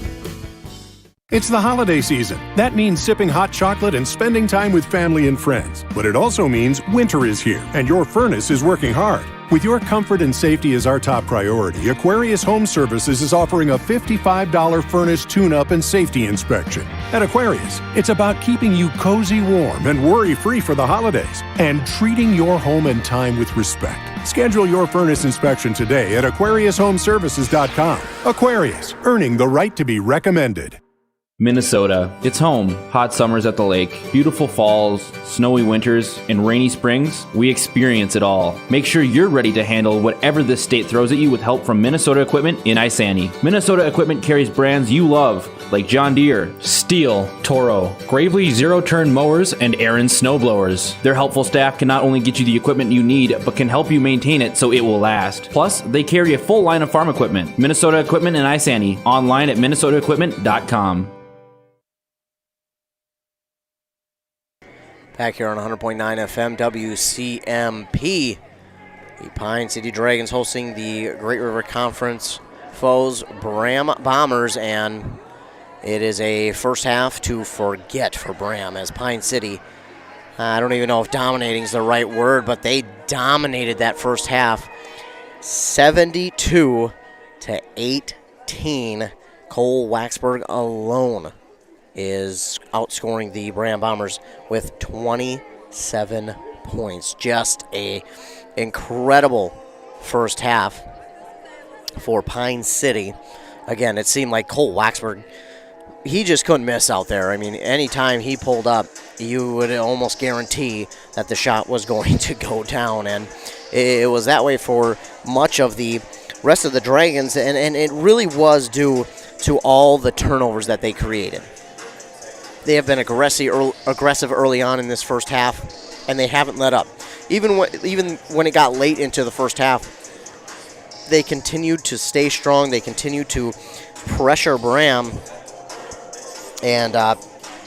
It's the holiday season. That means sipping hot chocolate and spending time with family and friends. But it also means winter is here, and your furnace is working hard. With your comfort and safety as our top priority, Aquarius Home Services is offering a $55 furnace tune-up and safety inspection. At Aquarius, it's about keeping you cozy warm and worry-free for the holidays and treating your home and time with respect. Schedule your furnace inspection today at AquariusHomeservices.com. Aquarius, earning the right to be recommended. Minnesota. It's home. Hot summers at the lake, beautiful falls, snowy winters, and rainy springs. We experience it all. Make sure you're ready to handle whatever this state throws at you with help from Minnesota Equipment in Isani. Minnesota Equipment carries brands you love, like John Deere, Steel, Toro, Gravely zero-turn mowers, and Aaron snowblowers. Their helpful staff can not only get you the equipment you need, but can help you maintain it so it will last. Plus, they carry a full line of farm equipment. Minnesota Equipment in Isani. Online at minnesotaequipment.com. Back here on 100.9 FM WCMP. The Pine City Dragons hosting the Great River Conference foes, Braham Bombers, and it is a first half to forget for Braham as Pine City, I don't even know if dominating is the right word, but they dominated that first half 72-18. Cole Waxberg alone is outscoring the Braham Bombers with 27 points. Just a incredible first half for Pine City. Again, it seemed like Cole Waxberg, he just couldn't miss out there. I mean, anytime he pulled up, you would almost guarantee that the shot was going to go down, and it was that way for much of the rest of the Dragons, and it really was due to all the turnovers that they created. They have been aggressive early on in this first half, and they haven't let up. Even when it got late into the first half, they continued to stay strong. They continued to pressure Braham, and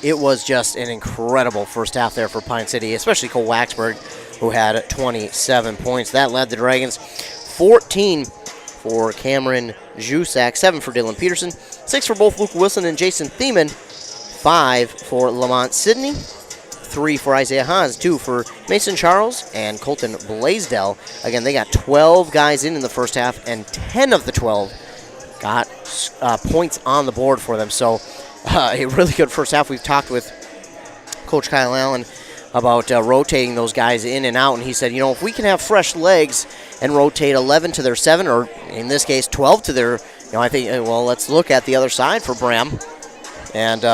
it was just an incredible first half there for Pine City, especially Cole Waxberg, who had 27 points. That led the Dragons. 14 for Cameron Jusak, 7 for Dylan Peterson, 6 for both Luke Wilson and Jason Thiemann, 5 for Lamont Sidney, 3 for Isaiah Haas, 2 for Mason Charles and Colton Blaisdell. Again, they got 12 guys in the first half, and 10 of the 12 got points on the board for them. So a really good first half. We've talked with Coach Kyle Allen about rotating those guys in and out, and he said, if we can have fresh legs and rotate 11 to their 7, or in this case 12 to their, I think, well, let's look at the other side for Braham. And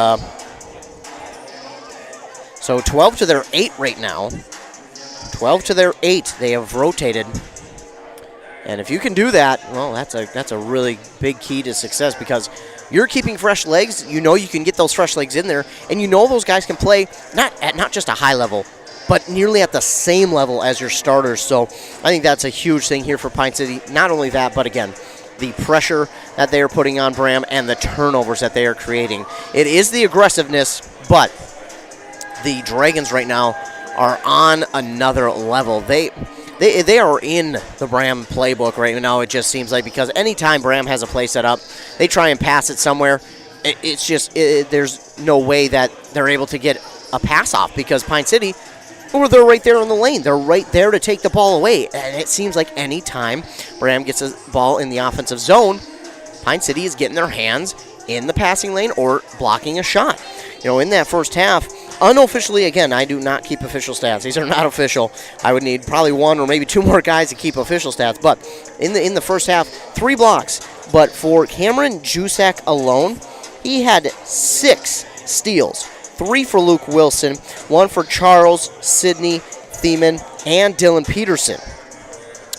so 12 to their 8 right now. 12 to their 8 they have rotated. And if you can do that, well, that's a really big key to success, because you're keeping fresh legs. You can get those fresh legs in there, and those guys can play not just a high level, but nearly at the same level as your starters. So I think that's a huge thing here for Pine City. Not only that, but again, the pressure that they are putting on Braham and the turnovers that they are creating. It is the aggressiveness, but the Dragons right now are on another level. They are in the Braham playbook right now, it just seems like, because anytime Braham has a play set up, they try and pass it somewhere. It's just there's no way that they're able to get a pass off, because Pine City, they're right there on the lane. They're right there to take the ball away. And it seems like any time Braham gets a ball in the offensive zone, Pine City is getting their hands in the passing lane or blocking a shot. In that first half, unofficially, again, I do not keep official stats. These are not official. I would need probably 1 or maybe 2 more guys to keep official stats. But in the first half, 3 blocks. But for Cameron Jusak alone, he had 6 steals. 3 for Luke Wilson, 1 for Charles, Sidney, Thiemann, and Dylan Peterson.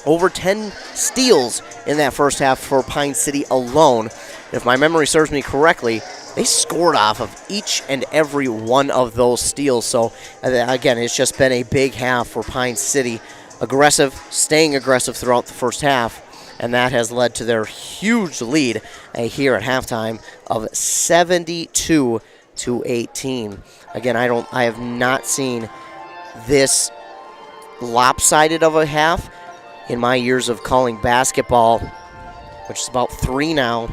Over 10 steals in that first half for Pine City alone. If my memory serves me correctly, they scored off of each and every one of those steals. So, again, it's just been a big half for Pine City. Aggressive, staying aggressive throughout the first half, and that has led to their huge lead here at halftime of 72-18. Again, I have not seen this lopsided of a half in my years of calling basketball, which is about 3 now.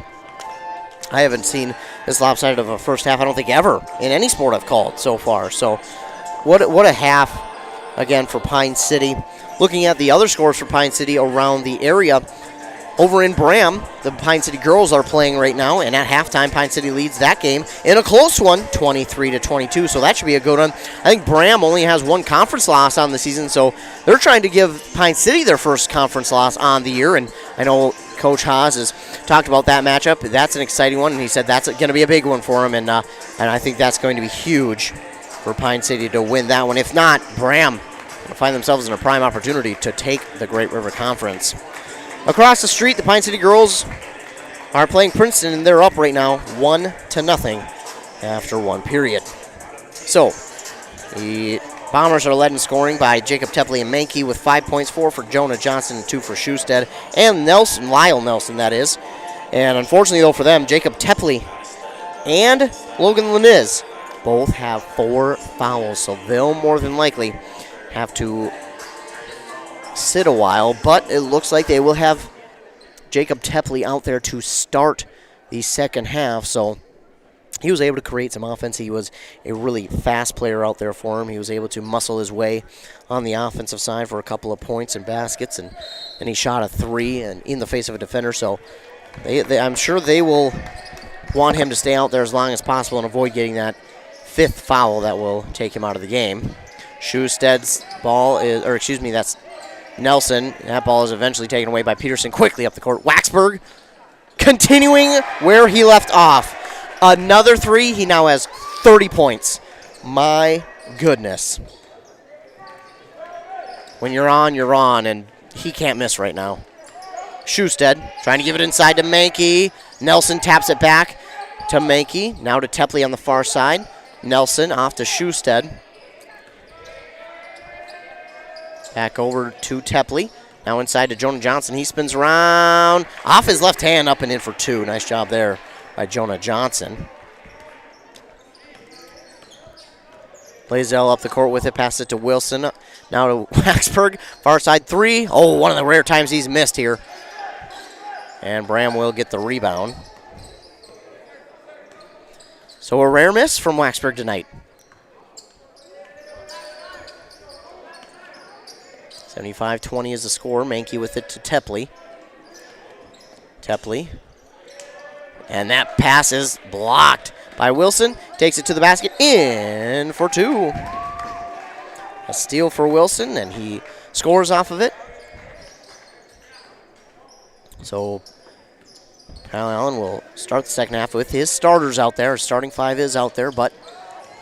I haven't seen this lopsided of a first half, I don't think, ever in any sport I've called so far. So what a half again for Pine City. Looking at the other scores for Pine City around the area, over in Braham, the Pine City girls are playing right now, and at halftime, Pine City leads that game in a close one, 23-22, so that should be a good one. I think Braham only has one conference loss on the season, so they're trying to give Pine City their first conference loss on the year, and I know Coach Haas has talked about that matchup. That's an exciting one, and he said that's going to be a big one for him, and I think that's going to be huge for Pine City to win that one. If not, Braham will find themselves in a prime opportunity to take the Great River Conference. Across the street, the Pine City girls are playing Princeton, and they're up right now 1-0 after one period. So, the Bombers are led in scoring by Jacob Tepley and Mankey with 5 points, 4 for Jonah Johnson and 2 for Schusted, and Lyle Nelson, that is. And unfortunately, though, for them, Jacob Tepley and Logan Laniz both have 4 fouls, so they'll more than likely have to sit a while, but it looks like they will have Jacob Tepley out there to start the second half, so he was able to create some offense. He was a really fast player out there for him. He was able to muscle his way on the offensive side for a couple of points and baskets, and he shot a 3 and in the face of a defender, so I'm sure they will want him to stay out there as long as possible and avoid getting that 5th foul that will take him out of the game. Schusted's ball is, or excuse me, that's Nelson. That ball is eventually taken away by Peterson quickly up the court. Waxberg continuing where he left off. Another 3. He now has 30 points. My goodness. When you're on, and he can't miss right now. Schusted trying to give it inside to Mankey. Nelson taps it back to Mankey. Now to Tepley on the far side. Nelson off to Schusted. Back over to Tepley. Now inside to Jonah Johnson. He spins around. Off his left hand, up and in for 2. Nice job there by Jonah Johnson. Blaisdell up the court with it. Pass it to Wilson. Now to Waxberg. Far side 3. Oh, one of the rare times he's missed here. And Braham will get the rebound. So a rare miss from Waxberg tonight. 75-20 is the score. Mankey with it to Tepley. Tepley. And that pass is blocked by Wilson. Takes it to the basket. In for 2. A steal for Wilson, and he scores off of it. So Kyle Allen will start the second half with his starters out there. His starting 5 is out there, but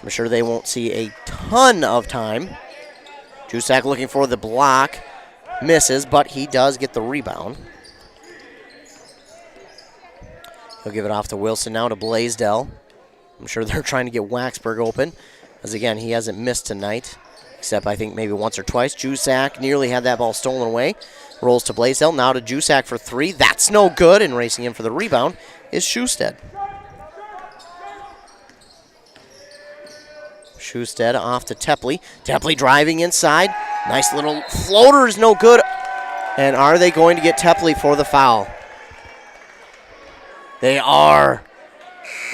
I'm sure they won't see a ton of time. Jusak looking for the block. Misses, but he does get the rebound. He'll give it off to Wilson now to Blaisdell. I'm sure they're trying to get Waxberg open, as again, he hasn't missed tonight, except I think maybe once or twice. Jusak nearly had that ball stolen away. Rolls to Blaisdell, now to Jusak for 3. That's no good, and racing in for the rebound is Schusted. Schusted off to Tepley. Tepley driving inside. Nice little floater is no good. And are they going to get Tepley for the foul? They are.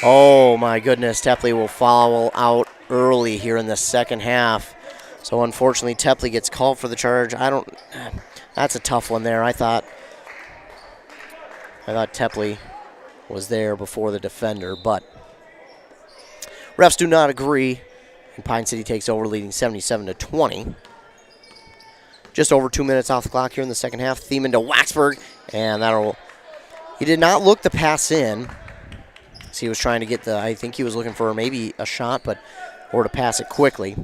Oh my goodness, Tepley will foul out early here in the second half. So unfortunately, Tepley gets called for the charge. That's a tough one there. I thought Tepley was there before the defender, but refs do not agree. And Pine City takes over, leading 77-20. Just over 2 minutes off the clock here in the second half. Thiemann to Waxberg, and he did not look the pass in. So he was trying to get I think he was looking for maybe a shot, or to pass it quickly.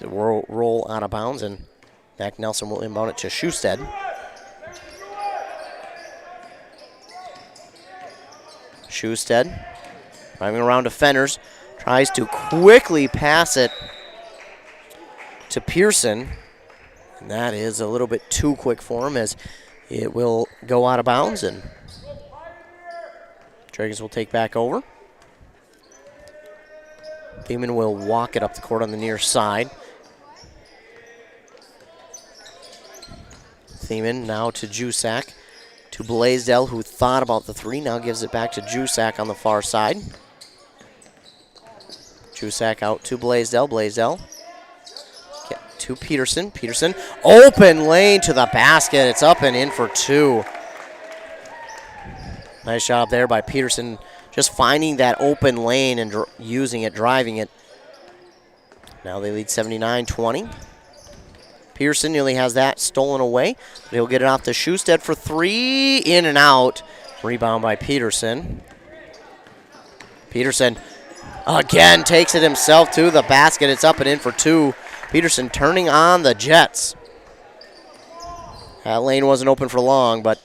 The roll out of bounds, and Mac Nelson will inbound it to Schusted. Schusted driving around defenders. Tries to quickly pass it to Pearson. And that is a little bit too quick for him, as it will go out of bounds, and Dragons will take back over. Thiemann will walk it up the court on the near side. Thiemann now to Jusak, to Blaisdell, who thought about the 3, now gives it back to Jusak on the far side. Jusak out to Blaisdell. Blaisdell to Peterson. Peterson, open lane to the basket. It's up and in for 2. Nice job there by Peterson, just finding that open lane and using it, driving it. Now they lead 79-20. Pearson nearly has that stolen away, but he'll get it off to Schusted for 3. In and out. Rebound by Peterson. Peterson again takes it himself to the basket. It's up and in for 2. Peterson turning on the Jets. That lane wasn't open for long, but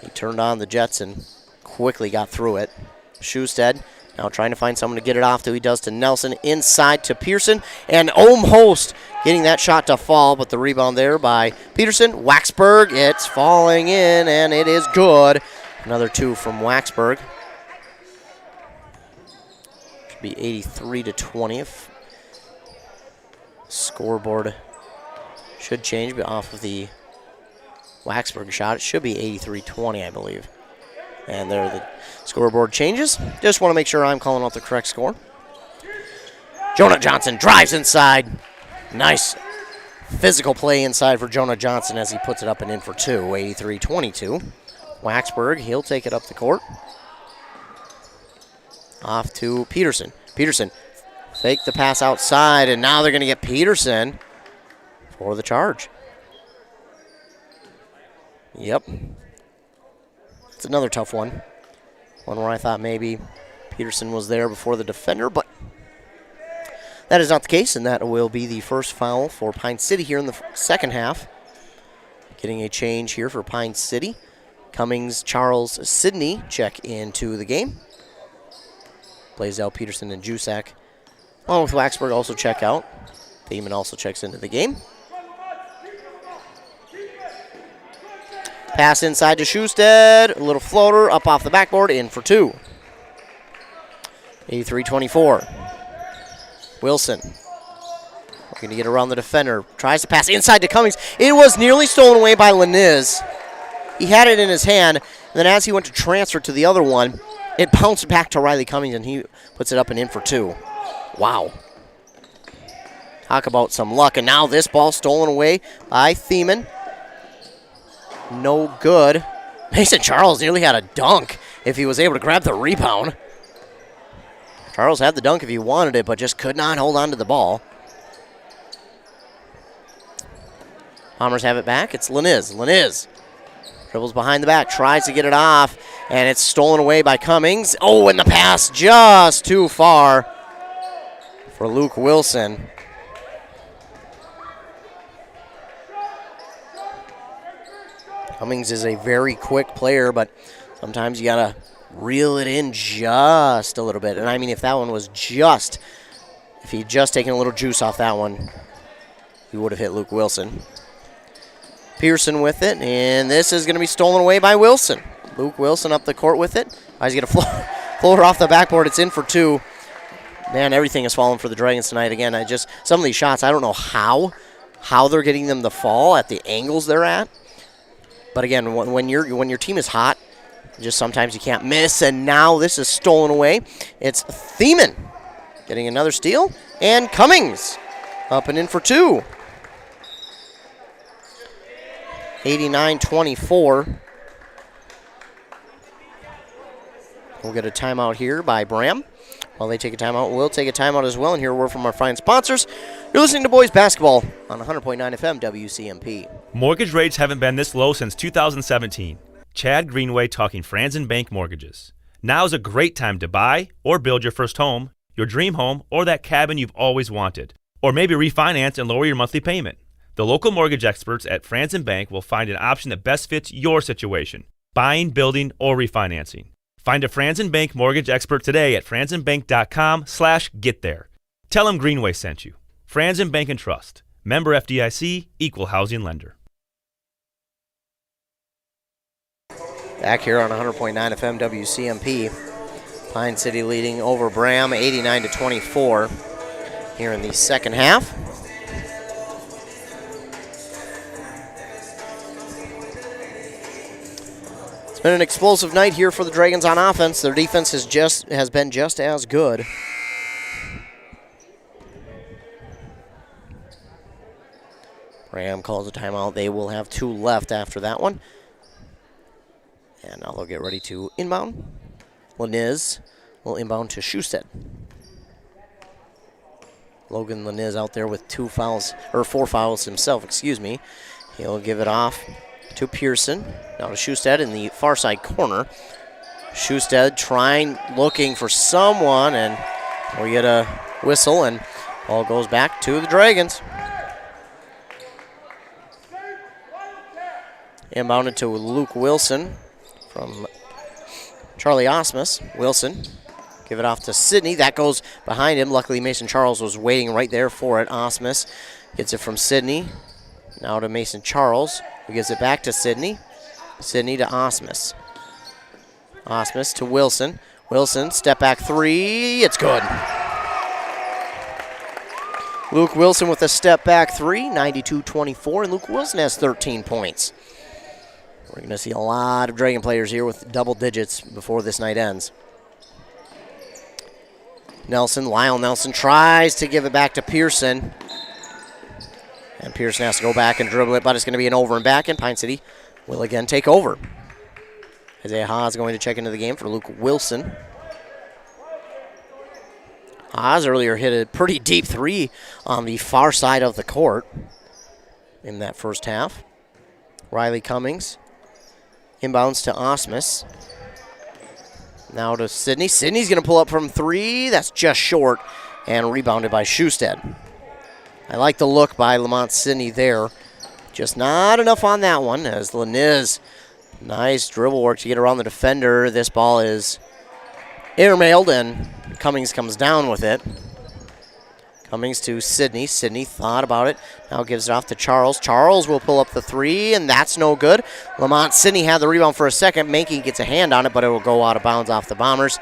he turned on the Jets and quickly got through it. Schusted now trying to find someone to get it off to. He does to Nelson, inside to Pearson, and almost getting that shot to fall, but the rebound there by Peterson. Waxberg, it's falling in, and it is good. Another 2 from Waxberg. Should be 83-20 if scoreboard should change, but off of the Waxberg shot, it should be 83-20, I believe. And there the scoreboard changes. Just want to make sure I'm calling out the correct score. Jonah Johnson drives inside. Nice physical play inside for Jonah Johnson as he puts it up and in for 2, 83-22. Waxberg, he'll take it up the court. Off to Peterson. Peterson fake the pass outside, and now they're going to get Peterson for the charge. Yep. It's another tough one. One where I thought maybe Peterson was there before the defender, but that is not the case, and that will be the first foul for Pine City here in the second half. Getting a change here for Pine City. Cummings, Charles, Sidney check into the game. Blaisdell, Peterson, and Jusak, along with Waxberg, also check out. Thiemann also checks into the game. Pass inside to Schusted. A little floater up off the backboard, in for 2. 83-24. Wilson looking to get around the defender. Tries to pass inside to Cummings. It was nearly stolen away by Laniz. He had it in his hand, and then as he went to transfer to the other one, it bounced back to Riley Cummings, and he puts it up and in for 2. Wow. Talk about some luck, and now this ball stolen away by Thiemann. No good. Mason Charles nearly had a dunk if he was able to grab the rebound. Charles had the dunk if he wanted it, but just could not hold on to the ball. Bombers have it back. It's Laniz. Laniz dribbles behind the back, tries to get it off, and it's stolen away by Cummings. Oh, and the pass just too far for Luke Wilson. Cummings is a very quick player, but sometimes you got to reel it in just a little bit. And I mean, if that one was just, if he'd just taken a little juice off that one, he would have hit Luke Wilson. Pearson with it, and this is going to be stolen away by Wilson. Luke Wilson up the court with it. He's going to float off the backboard. It's in for 2. Man, everything has fallen for the Dragons tonight. Again, some of these shots, I don't know how they're getting them to fall at the angles they're at. But again, when your team is hot, just sometimes you can't miss. And now this is stolen away. It's Thiemann getting another steal, and Cummings up and in for 2. 89-24. We'll get a timeout here by Braham. While they take a timeout, we'll take a timeout as well. And hear a word from our fine sponsors. You're listening to Boys Basketball on 100.9 FM WCMP. Mortgage rates haven't been this low since 2017. Chad Greenway talking Franzen Bank Mortgages. Now is a great time to buy or build your first home, your dream home, or that cabin you've always wanted. Or maybe refinance and lower your monthly payment. The local mortgage experts at Franzen Bank will find an option that best fits your situation. Buying, building, or refinancing. Find a Franzen Bank mortgage expert today at franzenbank.com/getthere. Tell them Greenway sent you. Franzen Bank and Trust. Member FDIC, Equal Housing Lender. Back here on 100.9 FM WCMP. Pine City leading over Braham 89-24 here in the second half. It's been an explosive night here for the Dragons on offense. Their defense has been just as good. Braham calls a timeout. They will have 2 left after that one. And now they'll get ready to inbound. Laniz will inbound to Schusted. Logan Laniz out there with 4 fouls himself, excuse me. He'll give it off to Pearson. Now to Schusted in the far side corner. Schusted looking for someone, and we get a whistle, and ball goes back to the Dragons. Inbounded to Luke Wilson from Charlie Osmus. Wilson, give it off to Sidney. That goes behind him. Luckily, Mason Charles was waiting right there for it. Osmus gets it from Sidney. Now to Mason Charles, who gives it back to Sidney. Sidney to Osmus. Osmus to Wilson. Wilson, step back 3. It's good. Luke Wilson with a step back 3, 92-24, and Luke Wilson has 13 points. We're going to see a lot of Dragon players here with double digits before this night ends. Lyle Nelson tries to give it back to Pearson. And Pearson has to go back and dribble it, but it's going to be an over and back, and Pine City will again take over. Isaiah Haas going to check into the game for Luke Wilson. Haas earlier hit a pretty deep 3 on the far side of the court in that first half. Riley Cummings inbounds to Osmus. Now to Sidney. Sidney's going to pull up from 3. That's just short and rebounded by Schusted. I like the look by Lamont Sidney there. Just not enough on that one as Laniz, nice dribble work to get around the defender. This ball is airmailed and Cummings comes down with it. Cummings to Sidney. Sidney thought about it. Now gives it off to Charles. Charles will pull up the 3, and that's no good. Lamont Sidney had the rebound for a second. Mankey gets a hand on it, but it will go out of bounds off the Bombers.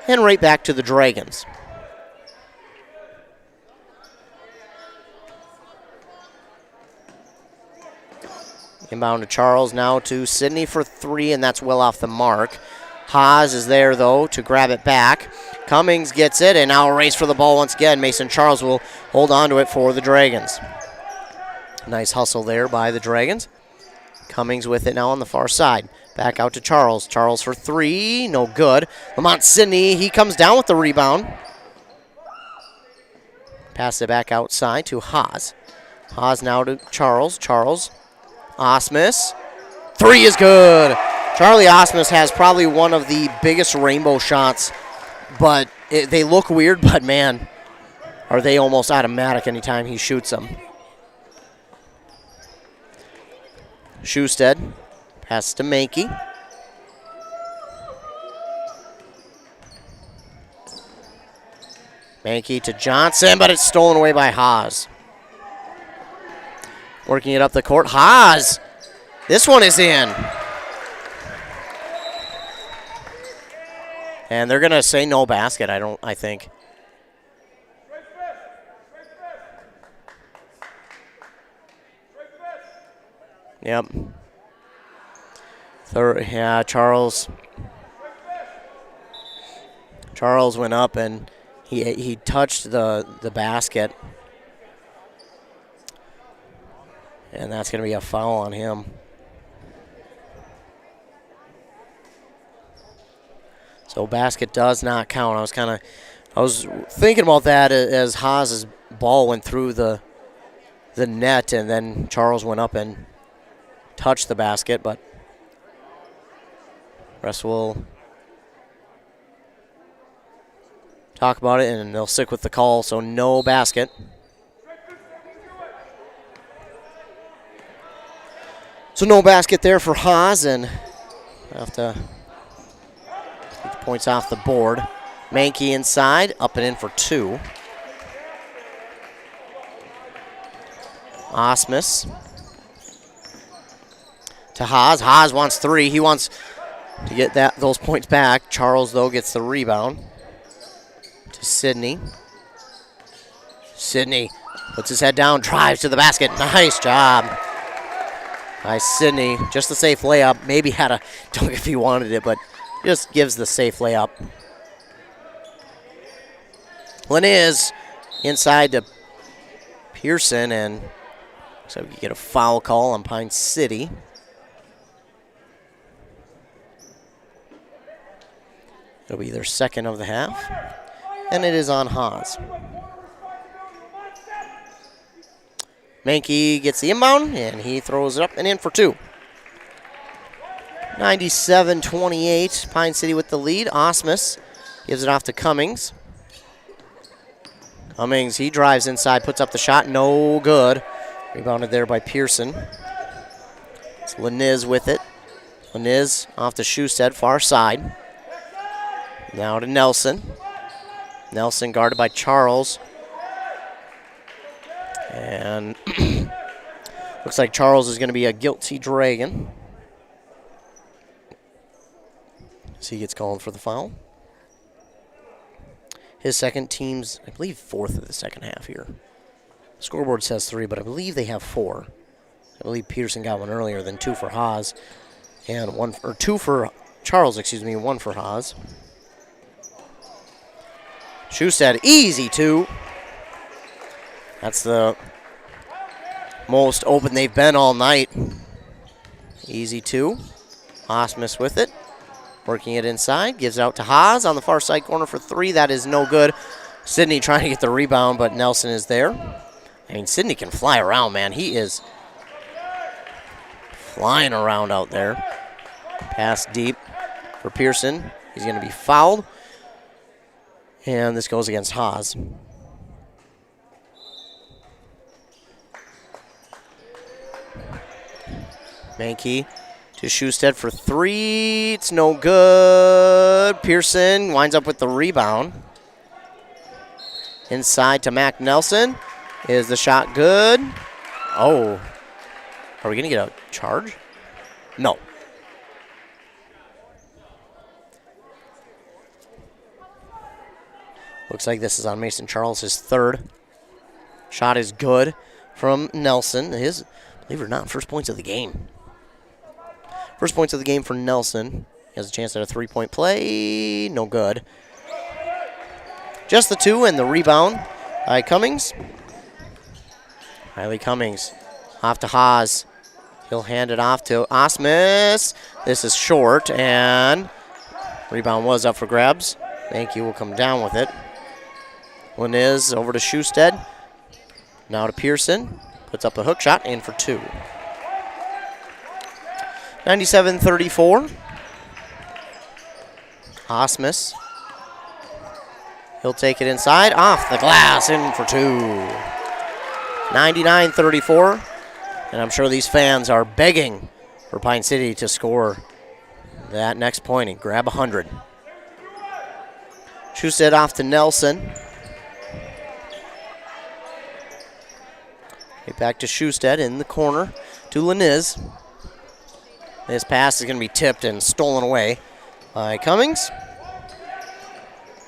And right back to the Dragons. Inbound to Charles, now to Sidney for 3, and that's well off the mark. Haas is there, though, to grab it back. Cummings gets it, and now a race for the ball once again. Mason Charles will hold on to it for the Dragons. Nice hustle there by the Dragons. Cummings with it now on the far side. Back out to Charles. Charles for 3, no good. Lamont Sidney, he comes down with the rebound. Pass it back outside to Haas. Haas now to Charles. Charles, Osmus. 3 is good. Charlie Osmus has probably one of the biggest rainbow shots, but they look weird, but man, are they almost automatic anytime he shoots them. Schusted, pass to Mankey. Mankey to Johnson, but it's stolen away by Haas. Working it up the court. Haas, this one is in. And they're going to say no basket, I think. Yep. Yeah, Charles went up and he touched the basket. And that's going to be a foul on him. So basket does not count. I was thinking about that as Haas's ball went through the net, and then Charles went up and touched the basket, but rest will talk about it, and they'll stick with the call, so no basket. So no basket there for Haas, and I have to take the points off the board. Mankey inside, up and in for 2. Osmus to Haas. Haas wants 3. He wants to get those points back. Charles, though, gets the rebound to Sidney. Sidney puts his head down, drives to the basket. Nice job by Sidney. Just a safe layup. Maybe had a dunk if he wanted it, but just gives the safe layup. Laniz inside to Pearson, and So we get a foul call on Pine City. It'll be their second of the half. And it is on Haas. Mankey gets the inbound, and he throws it up and in for 2. 97-28, Pine City with the lead. Osmus gives it off to Cummings. Cummings, he drives inside, puts up the shot, no good. Rebounded there by Pearson. It's Laniz with it. Laniz off to Schusted, far side. Now to Nelson. Nelson guarded by Charles. And looks like Charles is going to be a guilty Dragon. So he gets called for the foul. His second, team's, I believe, 4th of the second half here. Scoreboard says 3, but I believe they have 4. I believe Peterson got one earlier, then 2 for Haas, and 2 for Charles, and 1 for Haas. Schusted, easy 2. That's the most open they've been all night. Easy 2. Osmus with it. Working it inside. Gives it out to Haas on the far side corner for 3. That is no good. Sidney trying to get the rebound, but Nelson is there. I mean, Sidney can fly around, man. He is flying around out there. Pass deep for Pearson. He's going to be fouled. And this goes against Haas. Mankey to Schusted for 3. It's no good. Pearson winds up with the rebound. Inside to Mac Nelson. Is the shot good? Oh. Are we going to get a charge? No. Looks like this is on Mason Charles, his 3rd. Shot is good from Nelson. His, believe it or not, first points of the game. First points of the game for Nelson. He has a chance at a 3-point play. No good. Just the 2 and the rebound by Cummings. Riley Cummings off to Haas. He'll hand it off to Osmus. This is short, and rebound was up for grabs. Thank you. Will come down with it. Laniz over to Schusted. Now to Pearson. Puts up a hook shot, in for 2. 97-34. Osmus. He'll take it inside. Off the glass, in for 2. 99-34. And I'm sure these fans are begging for Pine City to score that next point and grab 100. Schusted off to Nelson. Right back to Schusted in the corner to Laniz. This pass is going to be tipped and stolen away by Cummings.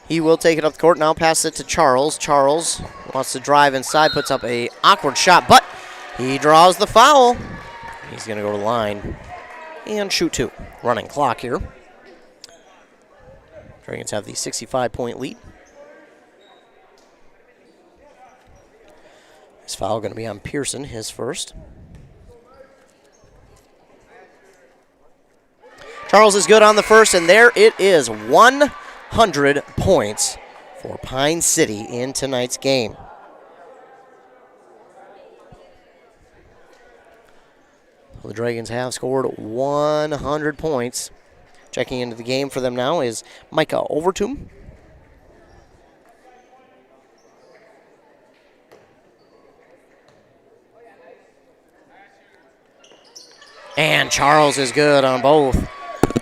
He will take it up the court. Now pass it to Charles. Charles wants to drive inside, puts up a awkward shot, but he draws the foul. He's going to go to the line and shoot 2. Running clock here. Dragons have the 65-point lead. This foul going to be on Pearson, his first. Charles is good on the first, and there it is. 100 points for Pine City in tonight's game. The Dragons have scored 100 points. Checking into the game for them now is Micah Overton. And Charles is good on both.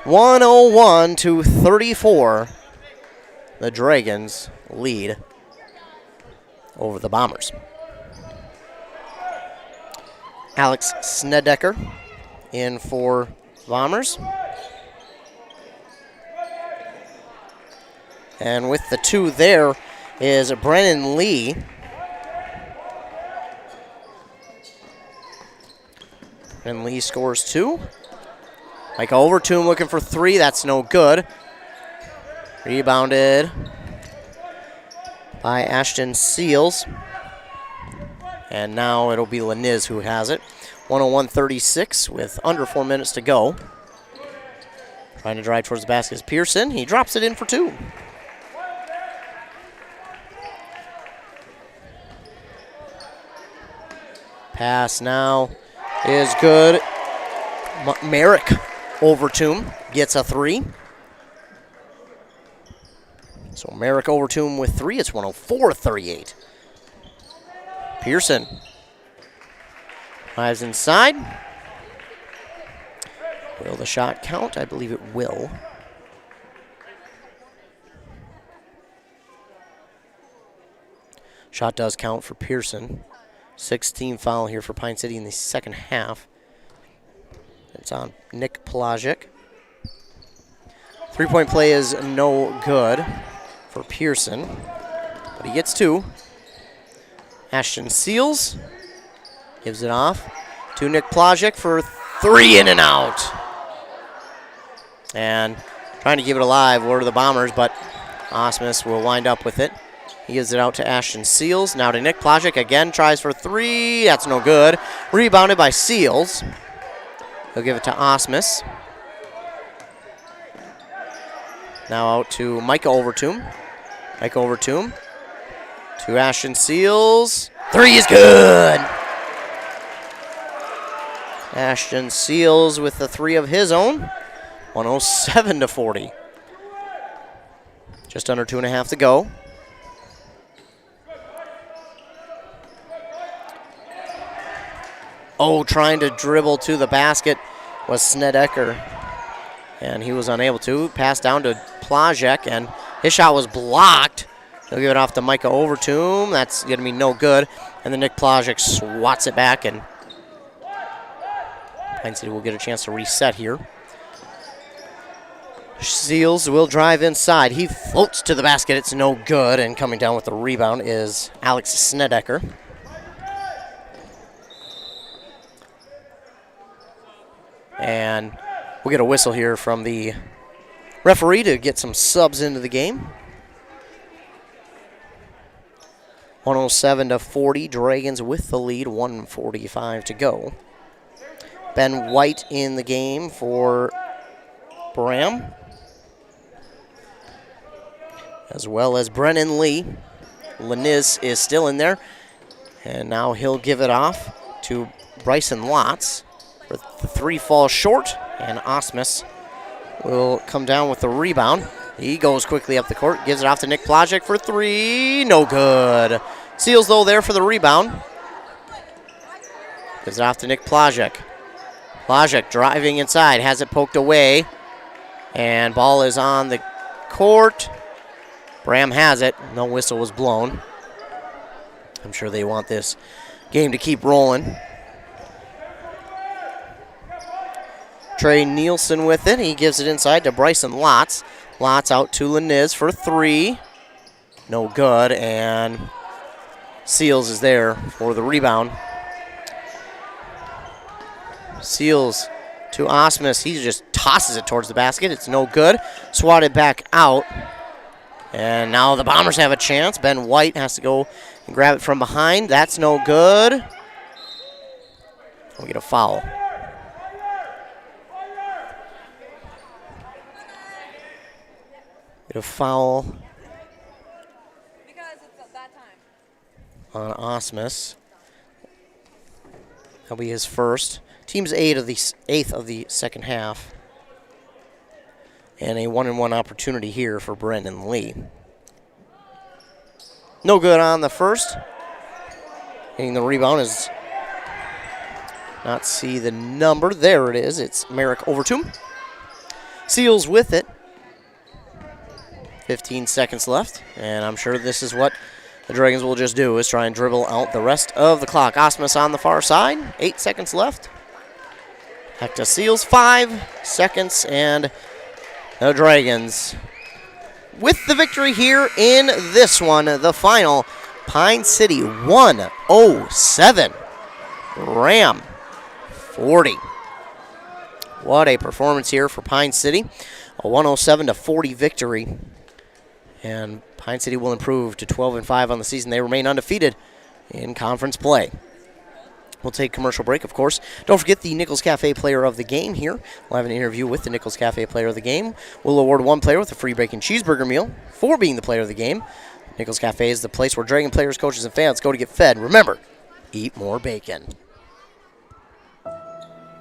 101-34. The Dragons lead over the Bombers. Alex Snedeker in for Bombers. And with the 2 there is Brennan Lee. And Lee scores 2. Micah Overton looking for 3. That's no good. Rebounded by Ashton Seals. And now it'll be Laniz who has it. 101-36 with under 4 minutes to go. Trying to drive towards the basket is Pearson. He drops it in for 2. Pass now is good. Merrick Overtomb gets a 3. So Merrick Overtomb with 3. It's 104-38. Pearson drives inside. Will the shot count? I believe it will. Shot does count for Pearson. 16 foul here for Pine City in the second half. It's on Nick Pelagic. 3-point play is no good for Pearson, but he gets 2. Ashton Seals gives it off to Nick Pelagic for 3 in and out. And trying to keep it alive were the Bombers, but Osmus will wind up with it. He gives it out to Ashton Seals. Now to Nick Pelagic. Again, tries for 3. That's no good. Rebounded by Seals. He'll give it to Osmus. Now out to Micah Overtomb. Micah Overtomb to Ashton Seals. 3 is good. Ashton Seals with the 3 of his own. 107-40. Just under 2.5 to go. Oh, trying to dribble to the basket was Snedeker, and he was unable to. Pass down to Plajek, and his shot was blocked. He'll give it off to Micah Overtomb. That's going to be no good. And then Nick Plajek swats it back, and Pine City will get a chance to reset here. Seals will drive inside. He floats to the basket. It's no good, and coming down with the rebound is Alex Snedeker. And we'll get a whistle here from the referee to get some subs into the game. 107-40, Dragons with the lead, 1:45 to go. Ben White in the game for Braham, as well as Brennan Lee. Laniz is still in there, and now he'll give it off to Bryson Lotz. The 3 falls short, and Osmus will come down with the rebound. He goes quickly up the court, gives it off to Nick Plajek for 3. No good. Seals, though, there for the rebound. Gives it off to Nick Plajek. Plajek driving inside, has it poked away, and ball is on the court. Braham has it. No whistle was blown. I'm sure they want this game to keep rolling. Trey Nielsen with it. He gives it inside to Bryson Lotz. Lotz out to Laniz for 3. No good, and Seals is there for the rebound. Seals to Osmus. He just tosses it towards the basket. It's no good. Swatted back out. And now the Bombers have a chance. Ben White has to go and grab it from behind. That's no good. We'll get a foul. Get a foul on Osmus. That'll be his first. Team's eighth of the second half. And a 1-and-1 opportunity here for Brendan Lee. No good on the first. Getting the rebound is not see the number. There it is. It's Merrick Overtomb. Seals with it. 15 seconds left, and I'm sure this is what the Dragons will just do, is try and dribble out the rest of the clock. Osmus on the far side, 8 seconds left. Back to Seals, 5 seconds, and the Dragons with the victory here in this one, the final. Pine City 107, Ram 40. What a performance here for Pine City. A 107-40 victory. And Pine City will improve to 12-5 on the season. They remain undefeated in conference play. We'll take a commercial break, of course. Don't forget the Nichols Cafe Player of the Game here. We'll have an interview with the Nichols Cafe Player of the Game. We'll award one player with a free bacon cheeseburger meal for being the player of the game. Nichols Cafe is the place where Dragon players, coaches, and fans go to get fed. Remember, eat more bacon.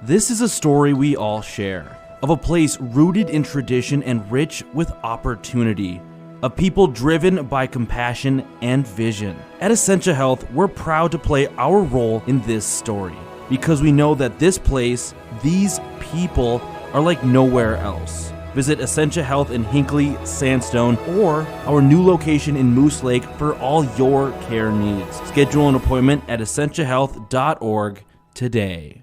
This is a story we all share, of a place rooted in tradition and rich with opportunity, of people driven by compassion and vision. At Essentia Health, we're proud to play our role in this story because we know that this place, these people, are like nowhere else. Visit Essentia Health in Hinckley, Sandstone, or our new location in Moose Lake for all your care needs. Schedule an appointment at essentiahealth.org today.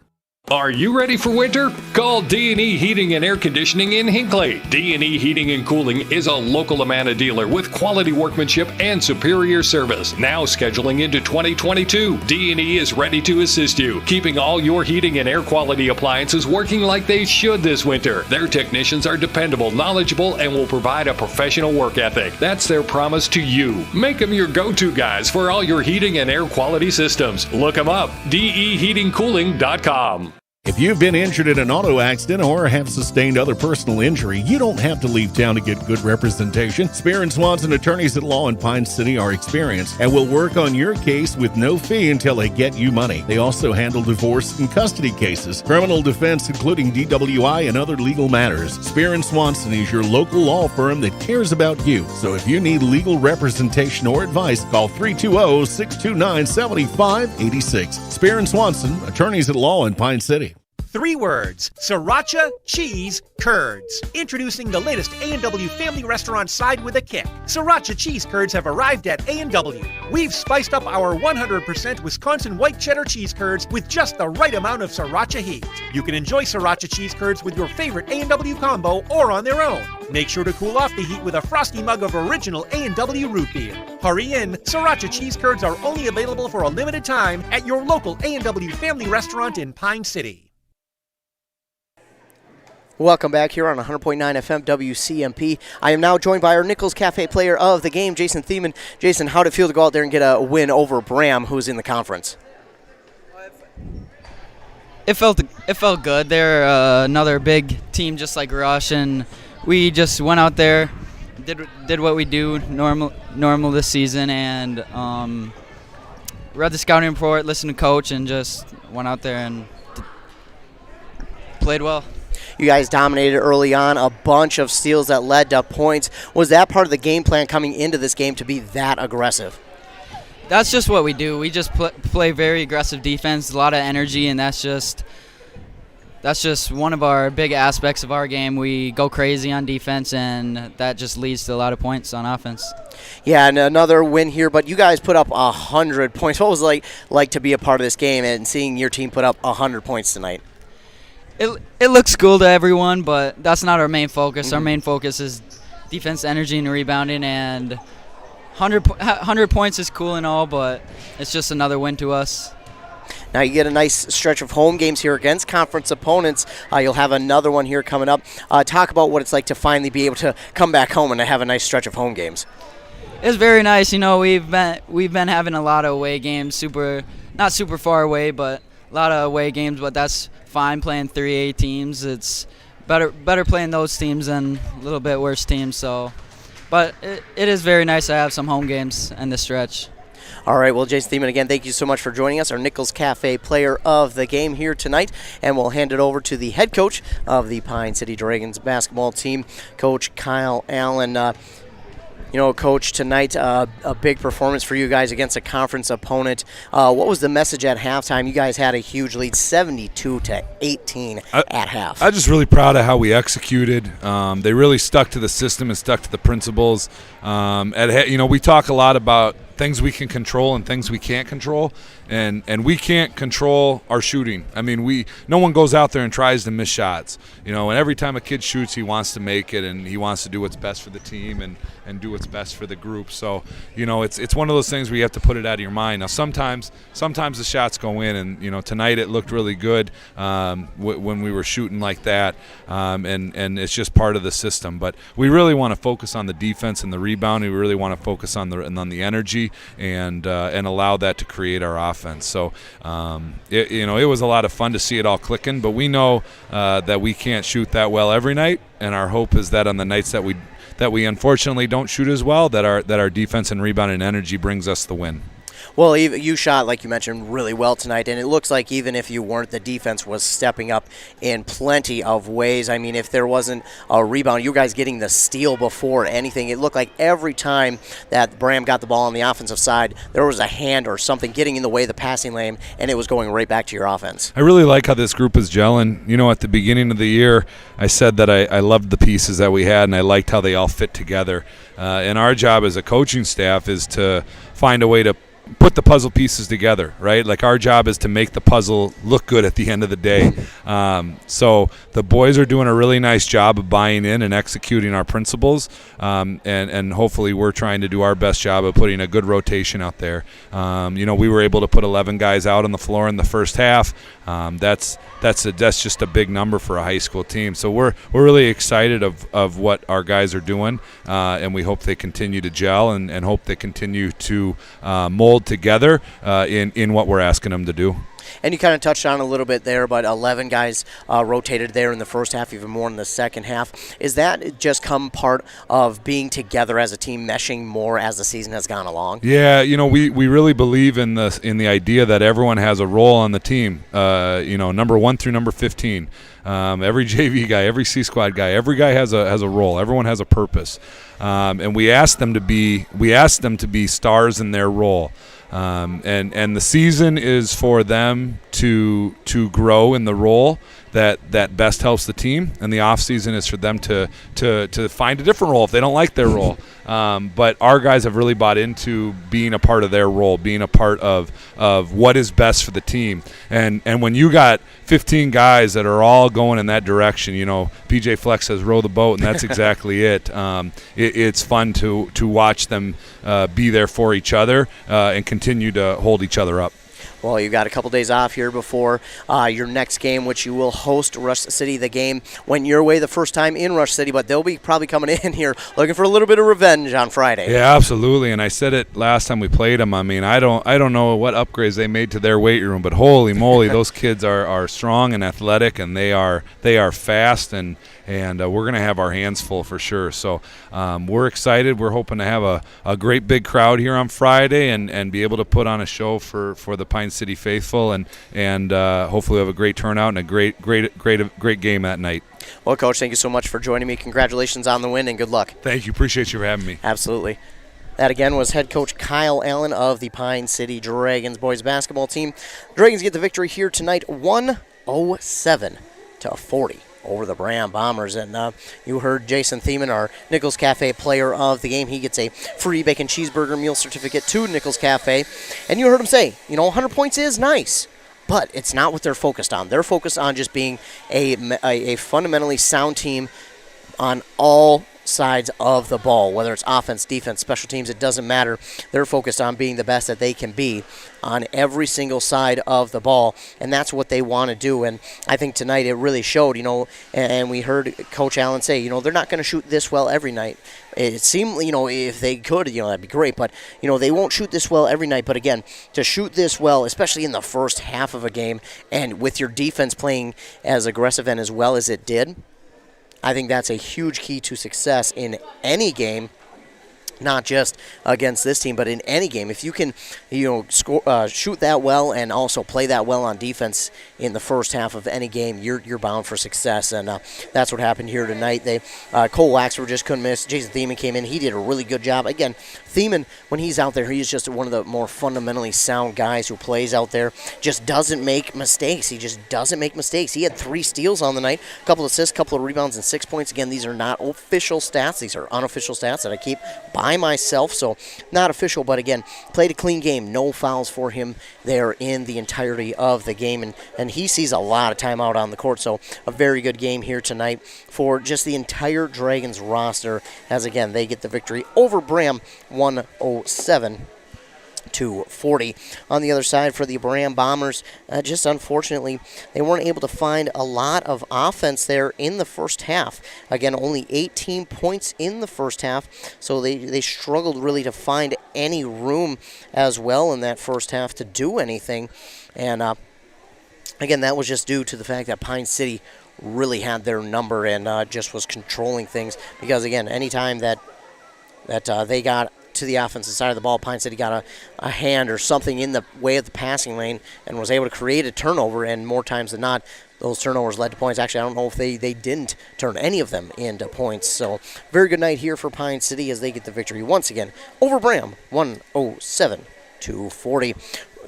Are you ready for winter? Call D&E Heating and Air Conditioning in Hinckley. D&E Heating and Cooling is a local Amana dealer with quality workmanship and superior service. Now scheduling into 2022, D&E is ready to assist you, keeping all your heating and air quality appliances working like they should this winter. Their technicians are dependable, knowledgeable, and will provide a professional work ethic. That's their promise to you. Make them your go-to guys for all your heating and air quality systems. Look them up, deheatingcooling.com. If you've been injured in an auto accident or have sustained other personal injury, you don't have to leave town to get good representation. Spear & Swanson attorneys at law in Pine City are experienced and will work on your case with no fee until they get you money. They also handle divorce and custody cases, criminal defense, including DWI and other legal matters. Spear & Swanson is your local law firm that cares about you. So if you need legal representation or advice, call 320-629-7586. Spear & Swanson, attorneys at law in Pine City. 3 words: Sriracha Cheese Curds. Introducing the latest A&W family restaurant side with a kick. Sriracha Cheese Curds have arrived at A&W. We've spiced up our 100% Wisconsin white cheddar cheese curds with just the right amount of Sriracha heat. You can enjoy Sriracha Cheese Curds with your favorite A&W combo or on their own. Make sure to cool off the heat with a frosty mug of original A&W root beer. Hurry in, Sriracha Cheese Curds are only available for a limited time at your local A&W family restaurant in Pine City. Welcome back here on 100.9 FM WCMP. I am now joined by our Nichols Cafe Player of the Game, Jason Thiemann. Jason, how did it feel to go out there and get a win over Braham, who's in the conference? It felt good. They're another big team just like Rush, and we just went out there, did what we do normal this season, and read the scouting report, listened to coach, and just went out there and played well. You guys dominated early on, a bunch of steals that led to points. Was that part of the game plan coming into this game to be that aggressive? That's just what we do. We just play very aggressive defense, a lot of energy, and that's just one of our big aspects of our game. We go crazy on defense, and that just leads to a lot of points on offense. Yeah, and another win here, but you guys put up 100 points. What was it like to be a part of this game and seeing your team put up 100 points tonight? It looks cool to everyone, but that's not our main focus. Mm-hmm. Our main focus is defense, energy, and rebounding, and 100 points is cool and all, but it's just another win to us. Now you get a nice stretch of home games here against conference opponents. You'll have another one here coming up. Talk about what it's like to finally be able to come back home and have a nice stretch of home games. It's very nice. You know, we've been having a lot of away games, not super far away, but a lot of away games, but that's fine playing 3A teams. It's better playing those teams than a little bit worse teams. So, but it is very nice to have some home games in this stretch. All right, well, Jason Thiemann, again, thank you so much for joining us, our Nichols Cafe Player of the Game here tonight, and we'll hand it over to the head coach of the Pine City Dragons basketball team, Coach Kyle Allen. Coach, tonight a big performance for you guys against a conference opponent. What was the message at halftime? You guys had a huge lead, 72-18 at half. I'm just really proud of how we executed. They really stuck to the system and stuck to the principles. We talk a lot about things we can control and things we can't control, and we can't control our shooting. I mean, no one goes out there and tries to miss shots, and every time a kid shoots, he wants to make it, and he wants to do what's best for the team and do what's best for the group. So, it's one of those things where you have to put it out of your mind. Now, sometimes the shots go in, and tonight it looked really good when we were shooting like that, and it's just part of the system. But we really want to focus on the defense and the rebound. We really want to focus on the energy and allow that to create our offense. So, it was a lot of fun to see it all clicking. But we know that we can't shoot that well every night, and our hope is that on the nights that we unfortunately don't shoot as well, that our defense and rebound and energy brings us the win. Well, you shot, like you mentioned, really well tonight, and it looks like even if you weren't, the defense was stepping up in plenty of ways. I mean, if there wasn't a rebound, you guys getting the steal before anything, it looked like every time that Braham got the ball on the offensive side, there was a hand or something getting in the way of the passing lane, and it was going right back to your offense. I really like how this group is gelling. At the beginning of the year, I said that I loved the pieces that we had, and I liked how they all fit together. And our job as a coaching staff is to find a way to put the puzzle pieces together, right? Like, our job is to make the puzzle look good at the end of the day. So the boys are doing a really nice job of buying in and executing our principles, and hopefully we're trying to do our best job of putting a good rotation out there. We were able to put 11 guys out on the floor in the first half. That's just a big number for a high school team. So we're really excited of what our guys are doing, and we hope they continue to gel and hope they continue to mold together in what we're asking them to do. And you kind of touched on a little bit there, but 11 guys rotated there in the first half, even more in the second half. Is that just come part of being together as a team, meshing more as the season has gone along? Yeah, we really believe in the idea that everyone has a role on the team. Number 1 through number 15. Every JV guy, every C squad guy, every guy has a role. Everyone has a purpose, and we ask them to be stars in their role. And the season is for them to grow in the role that best helps the team, and the off season is for them to find a different role if they don't like their role. But our guys have really bought into being a part of their role, being a part of what is best for the team. And when you got 15 guys that are all going in that direction, PJ Flex says row the boat, and that's exactly it. It's fun to watch them be there for each other and continue to hold each other up. Well, you've got a couple days off here before your next game, which you will host Rush City. The game went your way the first time in Rush City, but they'll be probably coming in here looking for a little bit of revenge on Friday. Yeah, absolutely. And I said it last time we played them. I mean, I don't know what upgrades they made to their weight room, but holy moly, those kids are strong and athletic, and they are fast, and we're going to have our hands full for sure. So we're excited. We're hoping to have a great big crowd here on Friday and be able to put on a show for the Pine City faithful, and hopefully have a great turnout and a great game that night. Well, Coach, thank you so much for joining me. Congratulations on the win, and good luck. Thank you. Appreciate you for having me. Absolutely. That, again, was head coach Kyle Allen of the Pine City Dragons boys basketball team. Dragons get the victory here tonight, 107-40. Over the Braham Bombers. And you heard Jason Thiemann, our Nichols Cafe player of the game. He gets a free bacon cheeseburger meal certificate to Nichols Cafe. And you heard him say, 100 points is nice, but it's not what they're focused on. They're focused on just being a fundamentally sound team on all sides of the ball, whether it's offense, defense, special teams, it doesn't matter. They're focused on being the best that they can be on every single side of the ball, and that's what they want to do. And I think tonight it really showed, and we heard Coach Allen say, they're not going to shoot this well every night. It seemed, if they could, that'd be great, but, they won't shoot this well every night. But again, to shoot this well, especially in the first half of a game, and with your defense playing as aggressive and as well as it did, I think that's a huge key to success in any game, not just against this team, but in any game. If you can, shoot that well and also play that well on defense in the first half of any game, you're bound for success, and that's what happened here tonight. Cole Waxford just couldn't miss. Jason Thiemann came in. He did a really good job. Again, Thiemann, when he's out there, he's just one of the more fundamentally sound guys who plays out there, just doesn't make mistakes. He just doesn't make mistakes. He had 3 steals on the night, a couple of assists, a couple of rebounds, and 6 points. Again, these are not official stats. These are unofficial stats that I keep by by myself, so not official, but again, played a clean game. No fouls for him there in the entirety of the game, and he sees a lot of time out on the court, so a very good game here tonight for just the entire Dragons roster, as again, they get the victory over Braham 107 to 40. On the other side for the Braham Bombers, just unfortunately, they weren't able to find a lot of offense there in the first half. Again, only 18 points in the first half, so they struggled really to find any room as well in that first half to do anything. And again, that was just due to the fact that Pine City really had their number and just was controlling things, because again, anytime that they got to the offensive side of the ball, Pine City got a hand or something in the way of the passing lane and was able to create a turnover, and more times than not, those turnovers led to points. Actually, I don't know if they didn't turn any of them into points. So very good night here for Pine City as they get the victory once again over Braham, 107 to 40.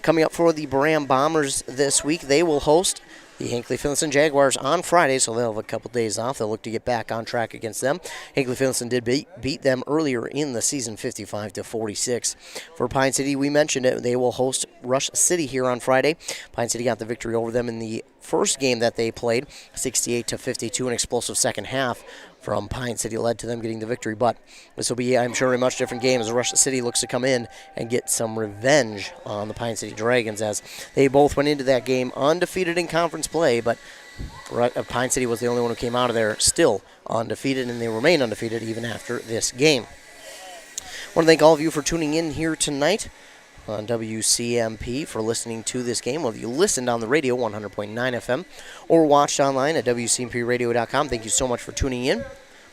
Coming up for the Braham Bombers this week, they will host the Hinckley-Finlayson Jaguars on Friday, so they'll have a couple days off. They'll look to get back on track against them. Hinckley-Finlayson did beat them earlier in the season, 55-46. For Pine City, we mentioned it, they will host Rush City here on Friday. Pine City got the victory over them in the first game that they played, 68-52, an explosive second half from Pine City led to them getting the victory. But this will be, I'm sure, a much different game as Rush City looks to come in and get some revenge on the Pine City Dragons, as they both went into that game undefeated in conference play, but Pine City was the only one who came out of there still undefeated, and they remain undefeated even after this game. I want to thank all of you for tuning in here tonight on WCMP, for listening to this game. Whether you listened on the radio, 100.9 FM, or watched online at WCMPradio.com, thank you so much for tuning in. I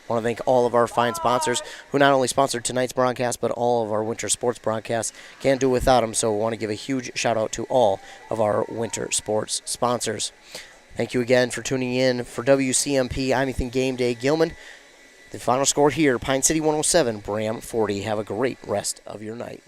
want to thank all of our fine sponsors who not only sponsored tonight's broadcast, but all of our winter sports broadcasts. Can't do it without them, so I want to give a huge shout out to all of our winter sports sponsors. Thank you again for tuning in for WCMP. I'm Ethan Game Day Gilman. The final score here, Pine City 107, Braham 40. Have a great rest of your night.